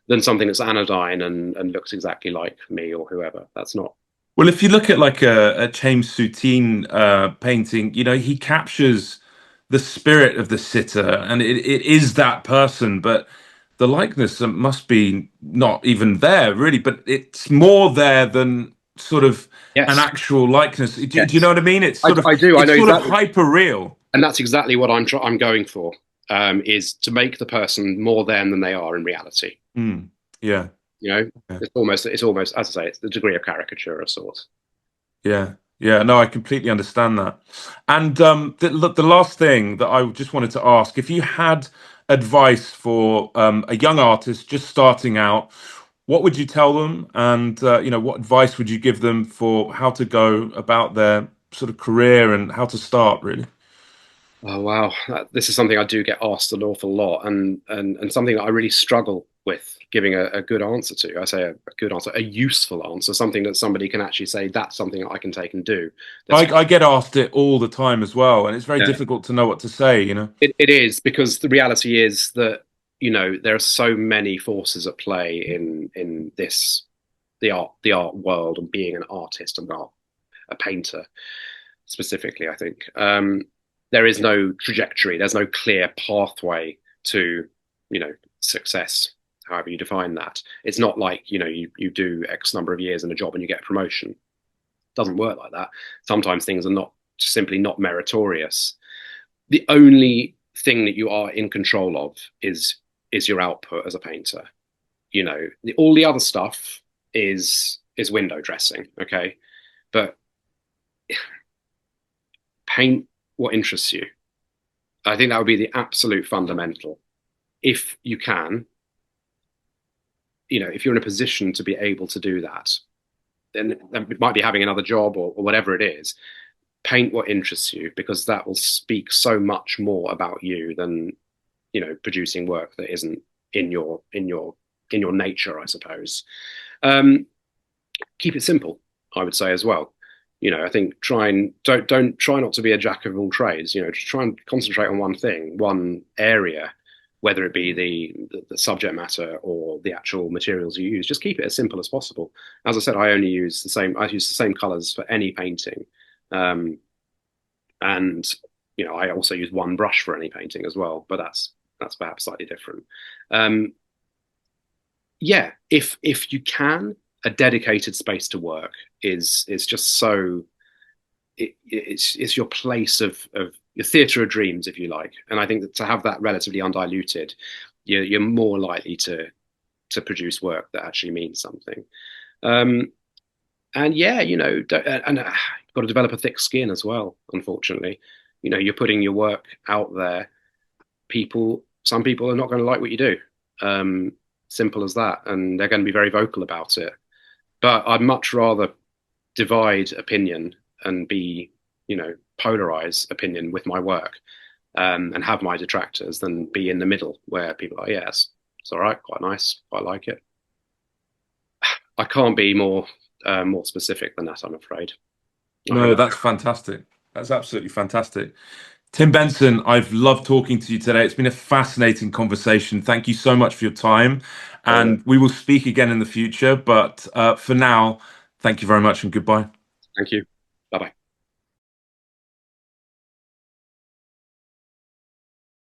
[SPEAKER 2] than something that's anodyne and looks exactly like me or whoever. That's not.
[SPEAKER 1] Well, if you look at like a James Soutine painting, he captures the spirit of the sitter, and it is that person, but the likeness must be not even there really, but it's more there than sort of an
[SPEAKER 2] Yes.
[SPEAKER 1] actual likeness. Do you
[SPEAKER 2] Yes.
[SPEAKER 1] know what I mean? It's sort of
[SPEAKER 2] I do. I
[SPEAKER 1] it's
[SPEAKER 2] know
[SPEAKER 1] sort of
[SPEAKER 2] exactly.
[SPEAKER 1] hyper real.
[SPEAKER 2] And that's exactly what I'm going for, is to make the person more them than they are in reality.
[SPEAKER 1] Yeah.
[SPEAKER 2] Yeah. It's almost, as I say, it's the degree of caricature of sorts.
[SPEAKER 1] Yeah. Yeah, no, I completely understand that. And the last thing that I just wanted to ask, if you had advice for a young artist just starting out, what would you tell them? And what advice would you give them for how to go about their sort of career and how to start, really?
[SPEAKER 2] Oh wow, this is something I do get asked an awful lot, and something that I really struggle with giving a good answer to. I say a good answer, a useful answer, something that somebody can actually say that's something that I can take and do.
[SPEAKER 1] I get asked it all the time as well, and it's very
[SPEAKER 2] Yeah,
[SPEAKER 1] difficult to know what to say,
[SPEAKER 2] it is, because the reality is that there are so many forces at play in this the art world, and being an artist and a painter specifically. I think there is no trajectory. There's no clear pathway to success, however you define that. It's not like you do X number of years in a job and you get a promotion. It doesn't work like that. Sometimes things are not simply not meritorious. The only thing that you are in control of is your output as a painter. All the other stuff is window dressing, okay? But paint what interests you. I think that would be the absolute fundamental. If you can, if you're in a position to be able to do that, then it might be having another job or whatever it is. Paint what interests you, because that will speak so much more about you than producing work that isn't in your nature, I suppose. Keep it simple, I would say as well. I think don't try not to be a jack of all trades. Just try and concentrate on one thing, one area, whether it be the subject matter or the actual materials you use. Just keep it as simple as possible. As I said, I use the same colors for any painting, and I also use one brush for any painting as well, but that's perhaps slightly different. Yeah, if you can, a dedicated space to work is just so it's your place of your theatre of dreams, if you like. And I think that to have that relatively undiluted, you're more likely to produce work that actually means something. And yeah, you've got to develop a thick skin as well. Unfortunately, you're putting your work out there. Some people are not going to like what you do. Simple as that, and they're going to be very vocal about it. But I'd much rather divide opinion and be, polarize opinion with my work, and have my detractors than be in the middle where people are, yes, it's all right, quite nice, quite like it. I can't be more specific than that, I'm afraid.
[SPEAKER 1] No, that's fantastic. That's absolutely fantastic. Tim Benson, I've loved talking to you today. It's been a fascinating conversation. Thank you so much for your time. And we will speak again in the future. But for now, thank you very much and goodbye.
[SPEAKER 2] Thank you. Bye-bye.